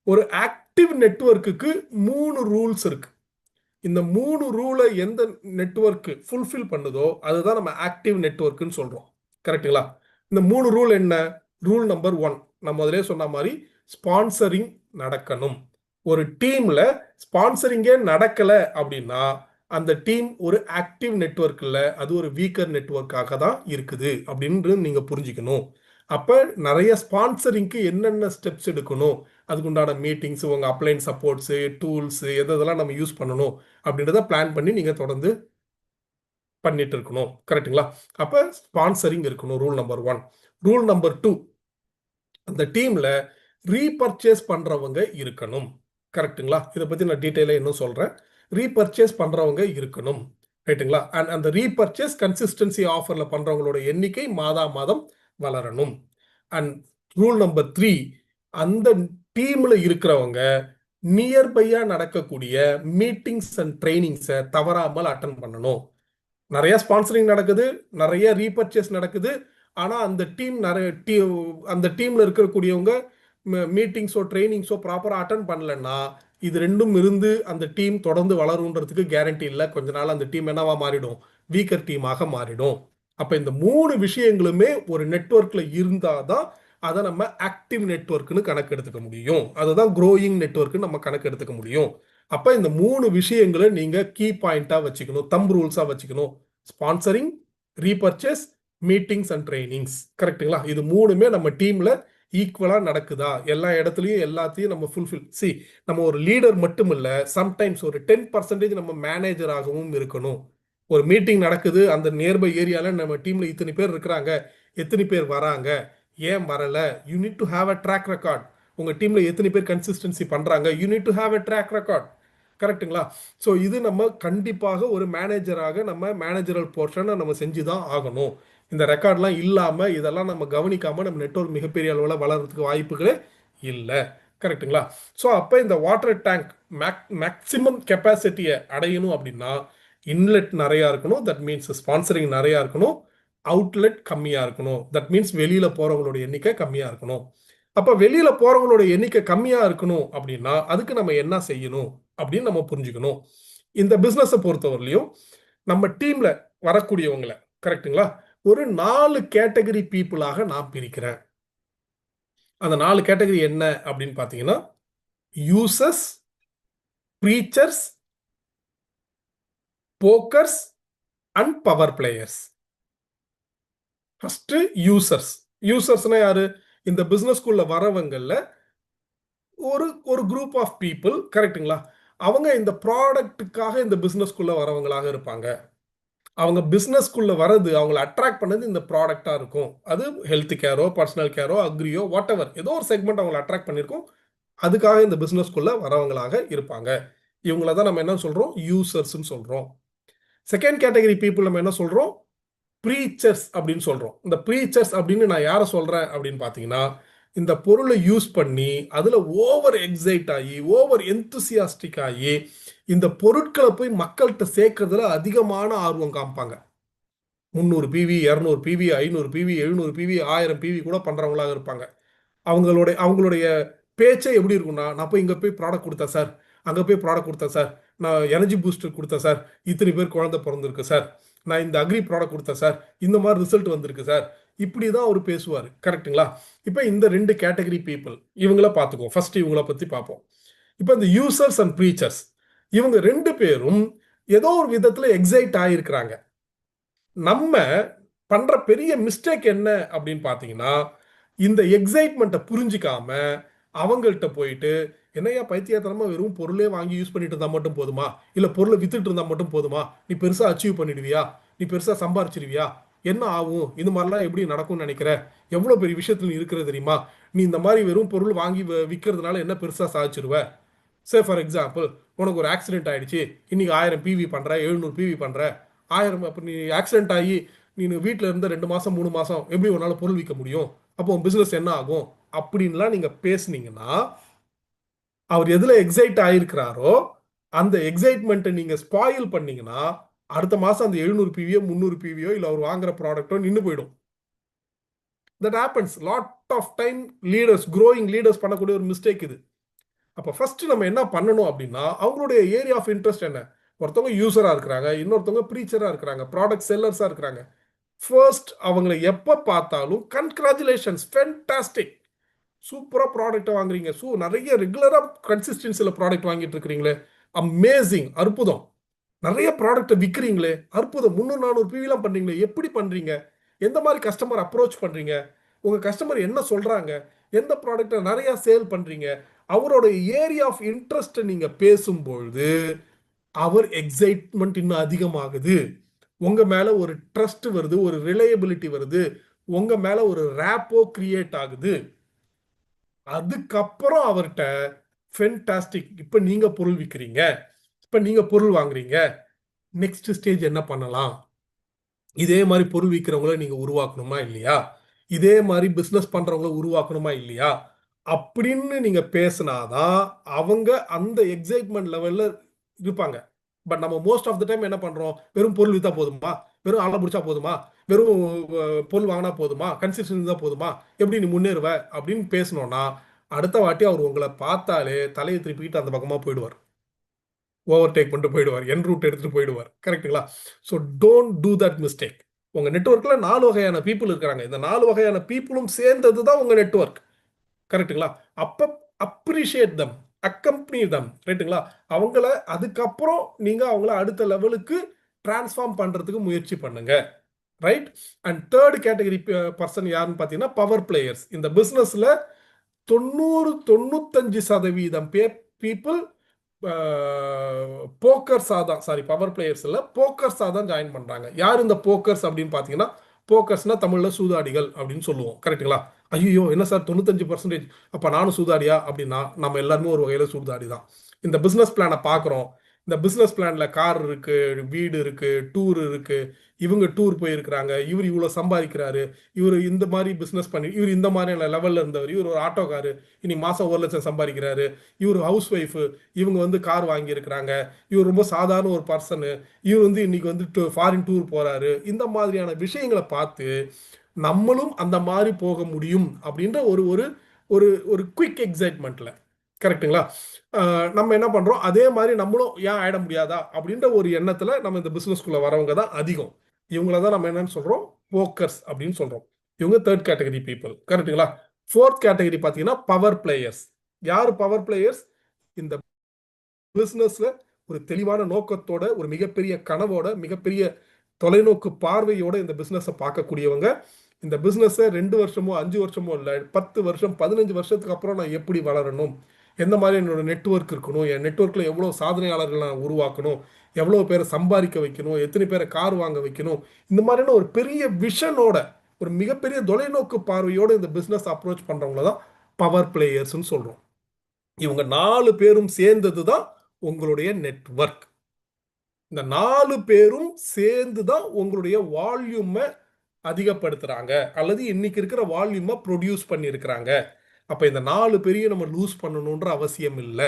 ஒரு ஆக்டிவ் நெட்வொர்க்குக்கு 3 ரூல்ஸ் இருக்கு. இந்த 3 ரூலை எந்த நெட்வொர்க் ஃபுல்ஃபில் பண்ணுதோ அதுதான் நம்ம ஆக்டிவ் நெட்வொர்க்னு சொல்றோம். கரெக்ட்டுங்களா? இந்த 3 ரூல் என்ன? ரூல் நம்பர் 1, நான் முதலே சொன்ன மாதிரி ஸ்பான்சரிங் நடக்கணும். ஒரு டீம்ல ஸ்பான்சரிங்கே நடக்கல அப்படின்னா அந்த டீம் ஒரு ஆக்டிவ் நெட்வொர்க் இல்ல, அது ஒரு வீக்கர் நெட்வொர்க்காக தான் இருக்குது அப்படின்னு நீங்க புரிஞ்சுக்கணும். அப்ப நிறைய ஸ்பான்சரிங்க்கு என்னென்ன ஸ்டெப்ஸ் எடுக்கணும், அதுக்குண்டான மீட்டிங்ஸ், உங்க அப்ளைன் சப்போர்ட்ஸ், டூல்ஸ் எதெல்லாம் நம்ம யூஸ் பண்ணணும் அப்படின்றத பிளான் பண்ணி நீங்க தொடர்ந்து பண்ணிட்டு இருக்கணும். கரெக்ட்டுங்களா? அப்ப ஸ்பான்சரிங் இருக்கணும், ரூல் நம்பர் 1. ரூல் நம்பர் 2, அந்த டீம்ல ரீபர்ச்சேஸ் பண்றவங்க இருக்கணும். கரெக்ட்டுங்களா? இதை பத்தி நான் டீட்டெயிலாக இன்னும் சொல்றேன். ரீபர்ச்சேஸ் பண்றவங்க இருக்கணும். ரைட்டுங்களா? அண்ட் அந்த ரீபர்ச்சேஸ் கன்சிஸ்டன்சி ஆஃபர்ல பண்றவங்களோட எண்ணிக்கை மாதம் வளரணும். அண்ட் ரூல் நம்பர் 3, அந்த டீம்ல இருக்கிறவங்க நியர்பையா நடக்கக்கூடிய மீட்டிங்ஸ் அண்ட் ட்ரைனிங்ஸை தவறாமல் அட்டன் பண்ணணும். நிறைய ஸ்பான்சரிங் நடக்குது, நிறைய ரீபர்ச்சேஸ் நடக்குது. ஆனா அந்த டீம் அந்த டீம்ல இருக்கக்கூடியவங்க மீட்டிங்ஸோ ட்ரைனிங்ஸோ ப்ராப்பரா அட்டன் பண்ணலன்னா இது ரெண்டும் இருந்து அந்த டீம் தொடர்ந்து வளருன்றதுக்கு கேரண்டி இல்லை. கொஞ்ச நாள் அந்த டீம் என்னவா மாறிடும், வீக்கர் டீமாக மாறிடும். அப்ப இந்த 3 விஷயங்களுமே ஒரு நெட்வொர்க்ல இருந்தாதான் அதை நம்ம ஆக்டிவ் நெட்வொர்க்னு கணக்கு எடுத்துக்க முடியும். அதுதான் க்ரோயிங் நெட்வொர்க் நம்ம கணக்கு எடுத்துக்க முடியும். அப்ப இந்த 3 விஷயங்களை நீங்க கீ பாயிண்டா வச்சுக்கணும், தம் ரூல்ஸா வச்சுக்கணும். Sponsoring, repurchase, meetings and trainings. கரெக்ட்டுங்களா? இது 3மே நம்ம டீம்ல ஈக்குவலா நடக்குதா, எல்லா இடத்துலயும் எல்லாத்தையும் நம்ம ஃபுல்ஃபில். நம்ம ஒரு லீடர் மட்டும் இல்ல, சம்டைம்ஸ் ஒரு 10% நம்ம மேனேஜராகவும் இருக்கணும். ஒரு மீட்டிங் நடக்குது, அந்த நியர்பை ஏரியால நம்ம டீம்ல இத்தனை பேர் இருக்கிறாங்க, எத்தனை பேர் வராங்க, ஏன் வரல, you need to have a track record. உங்க டீம்ல எத்தனை பேர் கன்சிஸ்டன்சி பண்றாங்க, you need to have a track record. கரெக்ட்டுங்களா? ஸோ இது நம்ம கண்டிப்பாக ஒரு மேனேஜராக நம்ம மேனேஜரல் போர்ஷனை நம்ம செஞ்சுதான் ஆகணும். இந்த ரெக்கார்ட்லாம் இல்லாம இதெல்லாம் நம்ம கவனிக்காம நம்ம நெட்வொர்க் மிகப்பெரிய அளவில் வளர்றதுக்கு வாய்ப்புகளே இல்லை. கரெக்ட்டுங்களா? ஸோ அப்போ இந்த வாட்டர் டேங்க் மேக்சிமம் கெப்பாசிட்டியை அடையணும் அப்படின்னா இன்லெட் நிறையா இருக்கணும், தட் மீன்ஸ் ஸ்பான்சரிங் நிறையா இருக்கணும். அவுட்லெட் கம்மியா இருக்கணும், தட் மீன்ஸ் வெளியில போறவங்களோட எண்ணிக்கை கம்மியா இருக்கணும். அப்ப வெளியில போறவங்களோட எண்ணிக்கை கம்மியா இருக்கணும் அப்படின்னா அதுக்கு நம்ம என்ன செய்யணும் அப்படின்னு நம்ம புரிஞ்சுக்கணும். இந்த பிசினஸை பொறுத்தவரையிலையும் நம்ம டீம்ல வரக்கூடியவங்களை, கரெக்ட்டுங்களா, ஒரு 4 கேட்டகரி பீப்புளாக நான் பிரிக்கிறேன். அந்த 4 கேட்டகரி என்ன அப்படின்னு பார்த்தீங்கன்னா, users, preachers, pokers and power players. First users. யூசர்ஸ்னா யாரு? இந்த பிசினஸ்க்குள்ள வரவங்கல்ல ஒரு ஒரு குரூப் ஆஃப் பீப்புள். கரெக்ட்டுங்களா? அவங்க இந்த ப்ராடக்ட்டுக்காக இந்த பிசினஸ்க்குள்ள வரவங்களாக இருப்பாங்க. அவங்க பிசினஸ்க்குள்ள வரது, அவங்களை அட்ராக்ட் பண்ணது இந்த ப்ராடக்டா இருக்கும். அது ஹெல்த் கேரோ, பர்சனல் கேரோ, அக்ரியோ, வாட் எவர், ஏதோ ஒரு செக்மெண்ட் அவங்களை அட்ராக்ட் பண்ணியிருக்கும். அதுக்காக இந்த பிசினஸ்க்குள்ள வரவங்களாக இருப்பாங்க. இவங்கள தான் நம்ம என்ன சொல்றோம், யூசர்ஸ்ன்னு சொல்றோம். செகண்ட் கேட்டகரி பீப்புள் நம்ம என்ன சொல்றோம், ப்ரீச்சர்ஸ் அப்படின்னு சொல்றோம். இந்த ப்ரீச்சர்ஸ் அப்படின்னு நான் யாரை சொல்றேன் அப்படின்னு பார்த்தீங்கன்னா, இந்த பொருளை யூஸ் பண்ணி அதுல ஓவர் எக்ஸைட் ஆகி ஓவர் எந்தூசியாஸ்டிக் ஆகி இந்த பொருட்களை போய் மக்கள்கிட்ட சேர்க்கறதுல அதிகமான ஆர்வம் காமிப்பாங்க. 300 PV, 200 PV, 500 PV, 700 PV, 1000 PV கூட பண்றவங்களாக இருப்பாங்க. அவங்களுடைய பேச்சே எப்படி இருக்கும்னா, நான் போய் இங்க போய் ப்ராடக்ட் கொடுத்தேன் சார், அங்க போய் ப்ராடக்ட் கொடுத்தேன் சார், நான் எனர்ஜி பூஸ்டர் கொடுத்தேன் சார், இத்தனை பேர் குழந்தை பிறந்திருக்கு சார், நான் இந்த அக்ரி ப்ராடக்ட் கொடுத்தேன் சார், இந்த மாதிரி ரிசல்ட் வந்திருக்கு சார். இப்படி தான் அவர் பேசுவார். கரெக்ட்டுங்களா? இப்போ இந்த 2 கேட்டகரி பீப்புள் இவங்கள பார்த்துக்குவோம். ஃபர்ஸ்ட் இவங்கள பத்தி பார்ப்போம். இப்போ இந்த யூசர்ஸ் அண்ட் ப்ரீச்சர்ஸ், இவங்க 2 பேரும் ஏதோ ஒரு விதத்துல எக்ஸைட் ஆகியிருக்கிறாங்க. நம்ம பண்ற பெரிய மிஸ்டேக் என்ன அப்படின்னு பார்த்தீங்கன்னா, இந்த எக்ஸைட்மெண்ட்டை புரிஞ்சிக்காம அவங்கள்ட்ட போயிட்டு, என்னையா பைத்தியத்தனமா வெறும் பொருளே வாங்கி யூஸ் பண்ணிட்டு இருந்தா மட்டும் போதுமா, இல்ல பொருளை வித்துட்டு இருந்தா மட்டும் போதுமா, நீ பெருசா அச்சீவ் பண்ணிடுவியா, நீ பெருசா சம்பாரிச்சிருவியா, என்ன ஆகும், இது மாதிரிலாம் எப்படி நடக்கும்னு நினைக்கிற, எவ்வளவு பெரிய விஷயத்துல நீ இருக்கிறது தெரியுமா, நீ இந்த மாதிரி வெறும் பொருள் வாங்கி விற்கிறதுனால என்ன பெருசா சாதிச்சிருவ. சே ஃபார் எக்ஸாம்பிள், உனக்கு ஒரு ஆக்சிடென்ட் ஆயிடுச்சு, இன்னைக்கு 1000 பிவி பண்ற, 700 பிவி பண்ற, 1000. அப்போ நீ ஆக்சிடென்ட் ஆகி நீ வீட்டில் இருந்த 2 மாசம் 3 மாசம் எப்படி உன்னால பொருள் விற்க முடியும், அப்போ உன் பிசினஸ் என்ன ஆகும் அப்படின்லாம் நீங்க பேசுனீங்கன்னா, அவர் எதுல எக்ஸைட் ஆயிருக்கிறாரோ அந்த எக்ஸைட்மெண்ட்டை நீங்க ஸ்பாயில் பண்ணீங்கன்னா, அடுத்த மாசம் அந்த 700 பிவியோ 300 பிவியோ இல்ல அவர் வாங்குற ப்ராடக்ட்டோ நின்று போயிடும். That happens lot of time. Leaders, growing leaders பண்ணக்கூடிய ஒரு மிஸ்டேக் இது. அப்போ ஃபர்ஸ்ட் நம்ம என்ன பண்ணணும் அப்படின்னா, அவங்களுடைய ஏரியா ஆஃப் இன்ட்ரெஸ்ட் என்ன. ஒருத்தவங்க யூசரா இருக்கிறாங்க, இன்னொருத்தவங்க ப்ரீச்சரா இருக்கிறாங்க, ப்ராடக்ட் செல்லர்ஸா இருக்கிறாங்க. ஃபர்ஸ்ட் அவங்களை எப்ப பார்த்தாலும் கன்கிராச்சுலேஷன்ஸ், ஃபேன்டாஸ்டிக், சூப்பரா ப்ராடக்ட் வாங்குறீங்க, நிறைய ரெகுலரா கன்சிஸ்டன்சில ப்ராடக்ட் வாங்கிட்டு இருக்கிறீங்களே, அமேசிங், அற்புதம், நிறைய ப்ராடக்ட்டை விற்கிறீங்களே, அற்புதம், 300 400 பிவிலாம் பண்றீங்களே, எப்படி பண்றீங்க? எந்த மாதிரி கஸ்டமர் அப்ரோச் பண்றீங்க? உங்க கஸ்டமர் என்ன சொல்றாங்க? எந்த ப்ராடக்ட்டை நிறைய சேல் பண்றீங்க? அவரோட ஏரியா ஆஃப் இன்ட்ரெஸ்ட் நீங்க பேசும்பொழுது அவர் எக்ஸைட்மெண்ட் இன்னும் அதிகமாகுது. உங்க மேல ஒரு ட்ரஸ்ட் வருது, ஒரு ரிலையபிலிட்டி வருது, உங்க மேல ஒரு ரேப்போ கிரியேட் ஆகுது. அதுக்கப்புறம் அவர்கிட்ட ஃபென்டாஸ்டிக், இப்ப நீங்க பொருள் விற்கிறீங்க, இப்ப நீங்க பொருள் வாங்குறீங்க, நெக்ஸ்ட் ஸ்டேஜ் என்ன பண்ணலாம்? இதே மாதிரி பொருள் விற்கிறவங்கள நீங்க உருவாக்கணுமா இல்லையா? இதே மாதிரி பிசினஸ் பண்றவங்கள உருவாக்கணுமா இல்லையா? அப்படின்னு நீங்க பேசினாதான் அவங்க அந்த எக்ஸைட்மெண்ட் லெவல்ல இருப்பாங்க. பட் நம்ம மோஸ்ட் ஆஃப் த டைம் என்ன பண்றோம்? வெறும் பொருள் வித்தா போதுமா, வெறும் ஆளை பிடிச்சா போதுமா, வெறும் பொருள் வாங்கினா போதுமா, கன்சிஸ்டன்சி தான் போதுமா, எப்படி நீ முன்னேறுவ அப்படின்னு பேசணும்னா அடுத்த வாட்டி அவர் உங்களை பார்த்தாலே தலையை திருப்பிக்கிட்டு அந்த பக்கமா போயிடுவார், ஓவர்டேக் பண்ணிட்டு போயிடுவார், என் ரூட் எடுத்துட்டு போயிடுவார். கரெக்ட்டுங்களா? So don't do that mistake. உங்க நெட்வொர்க்ல 4 வகையான பீப்புள் இருக்கிறாங்க. இந்த 4 வகையான பீப்புளும் சேர்ந்தது தான் உங்க நெட்வொர்க். கரெக்ட்டுங்களா? அப்ப அப்ரிஷியேட் தம், அக்கம்பனி தம், ரைட்டுங்களா? அவங்கள அதுக்கப்புறம் நீங்க அவங்கள அடுத்த லெவலுக்கு டிரான்ஸ்ஃபார்ம் பண்றதுக்கு முயற்சி பண்ணுங்க. Right? And third category person யாருன்னு பார்த்தீங்கன்னா பவர் பிளேயர்ஸ். இந்த பிசினஸ்ல 90-95% பேர் பீப்புள் போக்கர்ஸா தான், சாரி பவர் பிளேயர்ஸ் இல்ல, போக்கர்ஸா தான் ஜாயின் பண்றாங்க. யார் இந்த போக்கர்ஸ் அப்படின்னு பார்த்தீங்கன்னா, போக்கர்ஸ்னா தமிழ்ல சூதாடிகள் அப்படின்னு சொல்லுவோம். கரெக்ட்டுங்களா? ஐயோ என்ன சார் 95%, அப்ப நானும் சூதாடியா அப்படின்னா நம்ம எல்லாருமே ஒரு வகையில சூதாடி தான். இந்த பிசினஸ் பிளானை பார்க்குறோம். இந்த பிசினஸ் பிளான்ல கார் இருக்கு, வீடு இருக்கு, டூர் இருக்கு, இவங்க டூர் போயிருக்கிறாங்க, இவர் இவ்வளவு சம்பாதிக்கிறாரு, இவர் இந்த மாதிரி பிசினஸ் பண்ணி, இவர் இந்த மாதிரியான லெவல்ல இருந்தவர், இவர் ஒரு ஆட்டோக்காரு, இனி மாசம் 1 லட்சம் சம்பாதிக்கிறாரு, இவர் ஹவுஸ் ஒய்ஃப், இவங்க வந்து கார் வாங்கி இருக்கிறாங்க, இவர் ரொம்ப சாதாரண ஒரு பர்சனு, இவர் வந்து இன்னைக்கு வந்து ஃபாரின் டூர் போறாரு. இந்த மாதிரியான விஷயங்களை பார்த்து நம்மளும் அந்த மாதிரி போக முடியும் அப்படின்ற ஒரு ஒரு ஒரு ஒரு குயிக் எக்ஸைட்மெண்ட்ல, கரெக்ட்டுங்களா? நம்ம என்ன பண்றோம், அதே மாதிரி நம்மளும் ஏன் ஆயிட முடியாதா அப்படின்ற ஒரு எண்ணத்துல நம்ம இந்த பிசினஸ்குள்ள வரவங்க தான் அதிகம். இவங்கள தான் நம்ம என்னன்னு சொல்றோம், போக்கர்ஸ் அப்படின்னு சொல்றோம். இவங்க தேர்ட் கேட்டகரி பீப்புள். கரெக்ட்டுங்களா? ஃபோர்த் கேட்டகரி பார்த்தீங்கன்னா பவர் பிளேயர்ஸ். யார் பவர் பிளேயர்ஸ்? இந்த பிசினஸ்ல ஒரு தெளிவான நோக்கத்தோட, ஒரு மிகப்பெரிய கனவோட, மிகப்பெரிய தொலைநோக்கு பார்வையோட இந்த பிசினஸை பார்க்கக்கூடியவங்க. இந்த பிசினஸ் 2 வருஷமோ 5 வருஷமோ இல்ல, 10 வருஷம் 15 வருஷத்துக்கு அப்புறம் நான் எப்படி வளரணும், எந்த மாதிரி என்னோட நெட்வொர்க் இருக்கணும், என் நெட்வொர்க்ல எவ்வளவு சாதனையாளர்கள் நான் உருவாக்கணும், எவ்வளவு பேரை சம்பாதிக்க வைக்கணும், எத்தனை பேரை கார் வாங்க வைக்கணும், இந்த மாதிரியான ஒரு பெரிய விஷனோட, ஒரு மிகப்பெரிய தொலைநோக்கு பார்வையோட இந்த பிசினஸ் அப்ரோச் பண்றவங்கள தான் பவர் பிளேயர்ஸ்னு சொல்றோம். இவங்க 4 பேரும் சேர்ந்தது தான் உங்களுடைய நெட்வொர்க். இந்த 4 பேரும் சேர்ந்து தான் உங்களுடைய வால்யூமை அதிகப்படுத்துறாங்க, அல்லது இன்னைக்கு இருக்கிற வால்யூமை ப்ரொடியூஸ் பண்ணியிருக்கிறாங்க. அப்ப இந்த 4 பேரையும் நம்ம லூஸ் பண்ணணுன்ற அவசியம் இல்லை.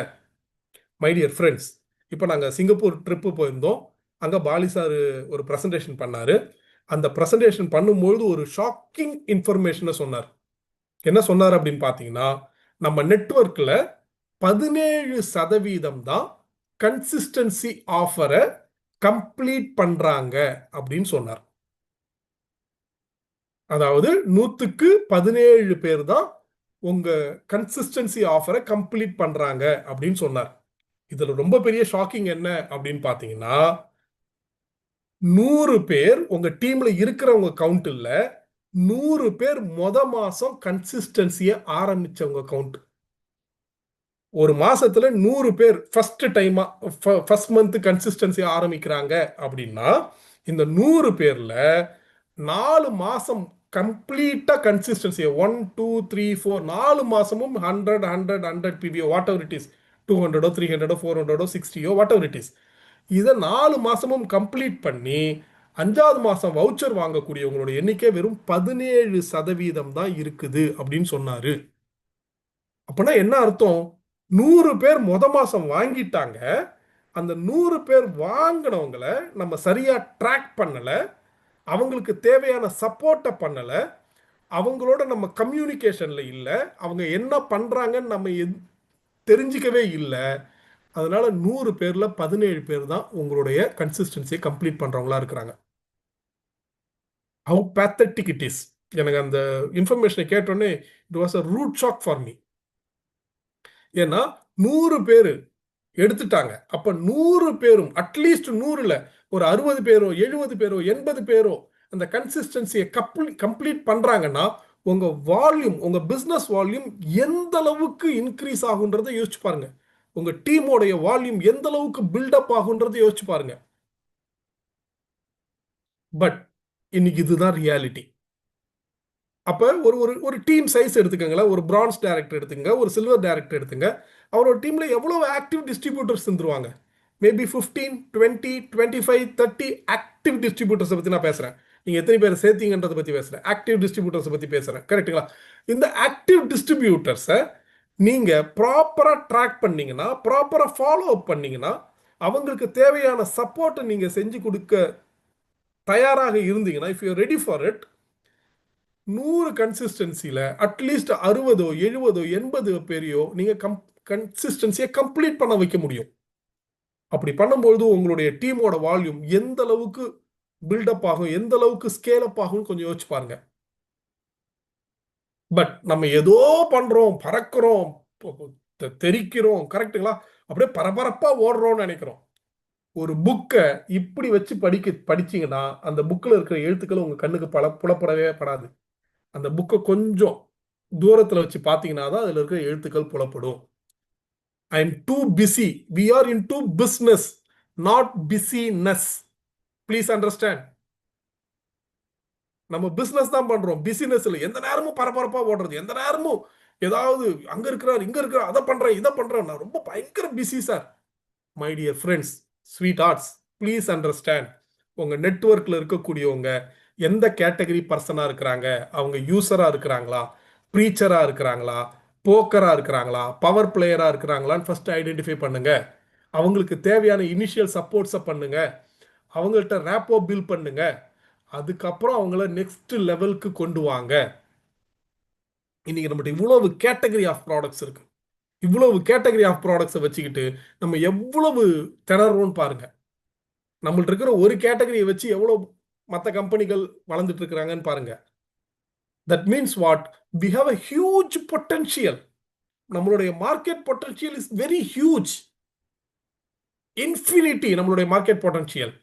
மை டியர் ஃப்ரெண்ட்ஸ், இப்போ நாங்கள் சிங்கப்பூர் ட்ரிப்பு போயிருந்தோம். அங்கே பாலி சார் ஒரு ப்ரெசன்டேஷன் பண்ணாரு. அந்த ப்ரெசன்டேஷன் பண்ணும்பொழுது ஒரு ஷாக்கிங் இன்ஃபர்மேஷனை சொன்னார். என்ன சொன்னார் அப்படின்னு பார்த்தீங்கன்னா, நம்ம நெட்வொர்க்கில் 17% தான் கன்சிஸ்டன்சி ஆஃபரை கம்ப்ளீட் பண்றாங்க அப்படின்னு சொன்னார். அதாவது 100க்கு 17 பேர் தான் உங்க கன்சிஸ்டன்சி ஆஃபரை கம்ப்ளீட் பண்றாங்க அப்படின்னு சொன்னார். இதுல ரொம்ப பெரிய ஷாக்கிங் என்ன அப்படின்னு பாத்தீங்கன்னா, 100 பேர் உங்க டீம்ல இருக்கிறவங்க கவுண்ட் இல்ல, 100 பேர் மாசம் கன்சிஸ்டன்சியை ஆரம்பிச்சவங்க கவுண்ட். ஒரு மாசத்துல 100 பேர் ஃபர்ஸ்ட் டைமா ஃபர்ஸ்ட் மந்த் கன்சிஸ்டன்சி ஆரம்பிக்கிறாங்க அப்படின்னா, இந்த 100 பேர்ல 4 மாசம் கம்ப்ளீட்டா கன்சிஸ்டன்சியை 1 2 3 4 4 மாசமும் 100 100 100 BPO whatever it is, 200 300 400 60 whatever it is, இதை 4 மாசமும் கம்ப்ளீட் பண்ணி 5வது மாசம் வவுச்சர் வாங்கக்கூடியவங்களோட எண்ணிக்கை வெறும் 17% தான் இருக்குது அப்படின்னு சொன்னாரு. அப்படின்னா என்ன அர்த்தம்? 100 பேர் மாசம் வாங்கிட்டாங்க. அந்த 100 பேர் வாங்கினவங்களை நம்ம சரியா ட்ராக் பண்ணல, அவங்களுக்கு தேவையான சப்போர்ட்டை பண்ணல, அவங்களோட நம்ம கம்யூனிகேஷன்ல இல்ல, அவங்க என்ன பண்றாங்கன்னு நம்ம தெரிஞ்சிக்கவே இல்லை. அதனால 100 பேர்ல 17 பேர் தான் உங்களுடைய கன்சிஸ்டன்சியை கம்ப்ளீட் பண்றவங்களா இருக்கிறாங்க. How pathetic it is. எனக்கு அந்த இன்ஃபர்மேஷனை கேட்டோன்னே it was a rude shock for me. ஏன்னா 100 பேர் எடுத்துட்டாங்க. அப்ப 100 பேரும் அட்லீஸ்ட் 100ல ஒரு 60 பேரோ 70 பேரோ 80 பேரோ அந்த கன்சிஸ்டன்சியை கம்ப்ளீட் பண்றாங்கன்னா உங்க வால்யூம், உங்க பிசினஸ் வால்யூம் எந்த அளவுக்கு இன்க்ரீஸ் ஆகுன்றதை யோசிச்சு பாருங்க. உங்க டீமோடைய வால்யூம் எந்த அளவுக்கு பில்டப் ஆகுன்றதை யோசிச்சு பாருங்க. பட் இன்னைக்கு இதுதான் ரியாலிட்டி. அப்போ ஒரு ஒரு ஒரு டீம் சைஸ் எடுத்துக்கோங்களேன். ஒரு பிரான்ஸ் டைரக்டர் எடுத்துங்க, ஒரு சில்வர் டைரக்டர் எடுத்துங்க. அவரோட டீம்ல எவ்வளவு ஆக்டிவ் டிஸ்ட்ரிபியூட்டர்ஸ் இருந்துருவாங்க? மேபி 15, 20, 25, 30 ஆக்டிவ் டிஸ்ட்ரிபியூட்டர்ஸ் பத்தி நான் பேசுறேன். நீங்க எத்தனை பேர் சேர்த்தீங்கன்றத பத்தி பேசுறேன். ஆக்டிவ் டிஸ்ட்ரிபியூட்டர்ஸ் பத்தி பேசுறேன். கரெக்ட்டுங்களா? இந்த ஆக்டிவ் டிஸ்ட்ரிபியூட்டர்ஸை நீங்க ப்ராப்பரா ட்ராக் பண்ணீங்கன்னா, ப்ராப்பரா ஃபாலோ அப் பண்ணீங்கன்னா, அவங்களுக்கு தேவையான சப்போர்ட்டை நீங்க செஞ்சு கொடுக்க தயாராக இருந்தீங்கன்னா, if you ready for it, 100 கன்சிஸ்டன்சியில் அட்லீஸ்ட் 60, 70, 80 பேரையோ நீங்க கன்சிஸ்டன்சியை கம்ப்ளீட் பண்ண வைக்க முடியும். அப்படி பண்ணும்போது உங்களுடைய டீமோட வால்யூம் எந்த அளவுக்கு பில்டப் ஆகும், எந்த அளவுக்கு ஸ்கேல் அப் ஆகும் கொஞ்சம் யோசிச்சு பாருங்க. பட் நம்ம ஏதோ பண்றோம், பறக்கிறோம், தெரிக்கிறோம், கரெக்டுங்களா? அப்படியே பரபரப்பா ஓடுறோம்னு நினைக்கிறோம். ஒரு புக்கை இப்படி வச்சு படிச்சீங்கன்னா அந்த புக்கில் இருக்கிற எழுத்துக்கள் உங்க கண்ணுக்கு புலப்படவே படாது. அந்த புக்கை கொஞ்சம் தூரத்தில் வச்சு பார்த்தீங்கன்னா தான் அதில் இருக்கிற எழுத்துக்கள் புலப்படும். I am too busy. We are in to business, not business. Please understand. நம்ம பிஸ்னஸ் தான் பண்றோம், பிஸினஸ் இல்லை. எந்த நேரமும் பரபரப்பா ஓடுறது, எந்த நேரமும் ஏதாவது அங்க இருக்கிறார் இங்க இருக்கிறார், அதை பண்றேன் இதை பண்றேன், நான் ரொம்ப பயங்கர busy sir. My dear friends, sweet hearts, please understand. உங்க நெட்வொர்க்ல இருக்கக்கூடியவங்க எந்த கேட்டகரி பர்சனா இருக்கிறாங்க? அவங்க யூசரா இருக்கிறாங்களா, ப்ரீச்சரா இருக்கிறாங்களா, போக்கரா இருக்கிறாங்களா, பவர் பிளேயரா இருக்கிறாங்களான்னு ஃபர்ஸ்ட் ஐடென்டிஃபை பண்ணுங்க. அவங்களுக்கு தேவையான இனிஷியல் சப்போர்ட்ஸை பண்ணுங்க. அவங்கள்ட்ட ரேப்போ பில் பண்ணுங்க. அதுக்கப்புறம் அவங்கள நெக்ஸ்ட் லெவலுக்கு கொண்டு வாங்க. இன்னைக்கு நம்மகிட்ட இவ்வளவு கேட்டகரி ஆஃப் ப்ராடக்ட்ஸ் இருக்கு. இவ்வளவு கேட்டகரி ஆஃப் ப்ராடக்ட்ஸை வச்சுக்கிட்டு நம்ம எவ்வளவு திணறோம்னு பாருங்க. நம்மள்ட்ட இருக்கிற ஒரு கேட்டகரியை வச்சு எவ்வளவு மற்ற கம்பெனிகள் வளர்ந்துட்டு இருக்கிறாங்கன்னு பாருங்க. That means what? We have a huge potential. நம்மளுடைய market potential is very huge. Infinity நம்மளுடைய மார்க்கெட் பொட்டன்ஷியல்.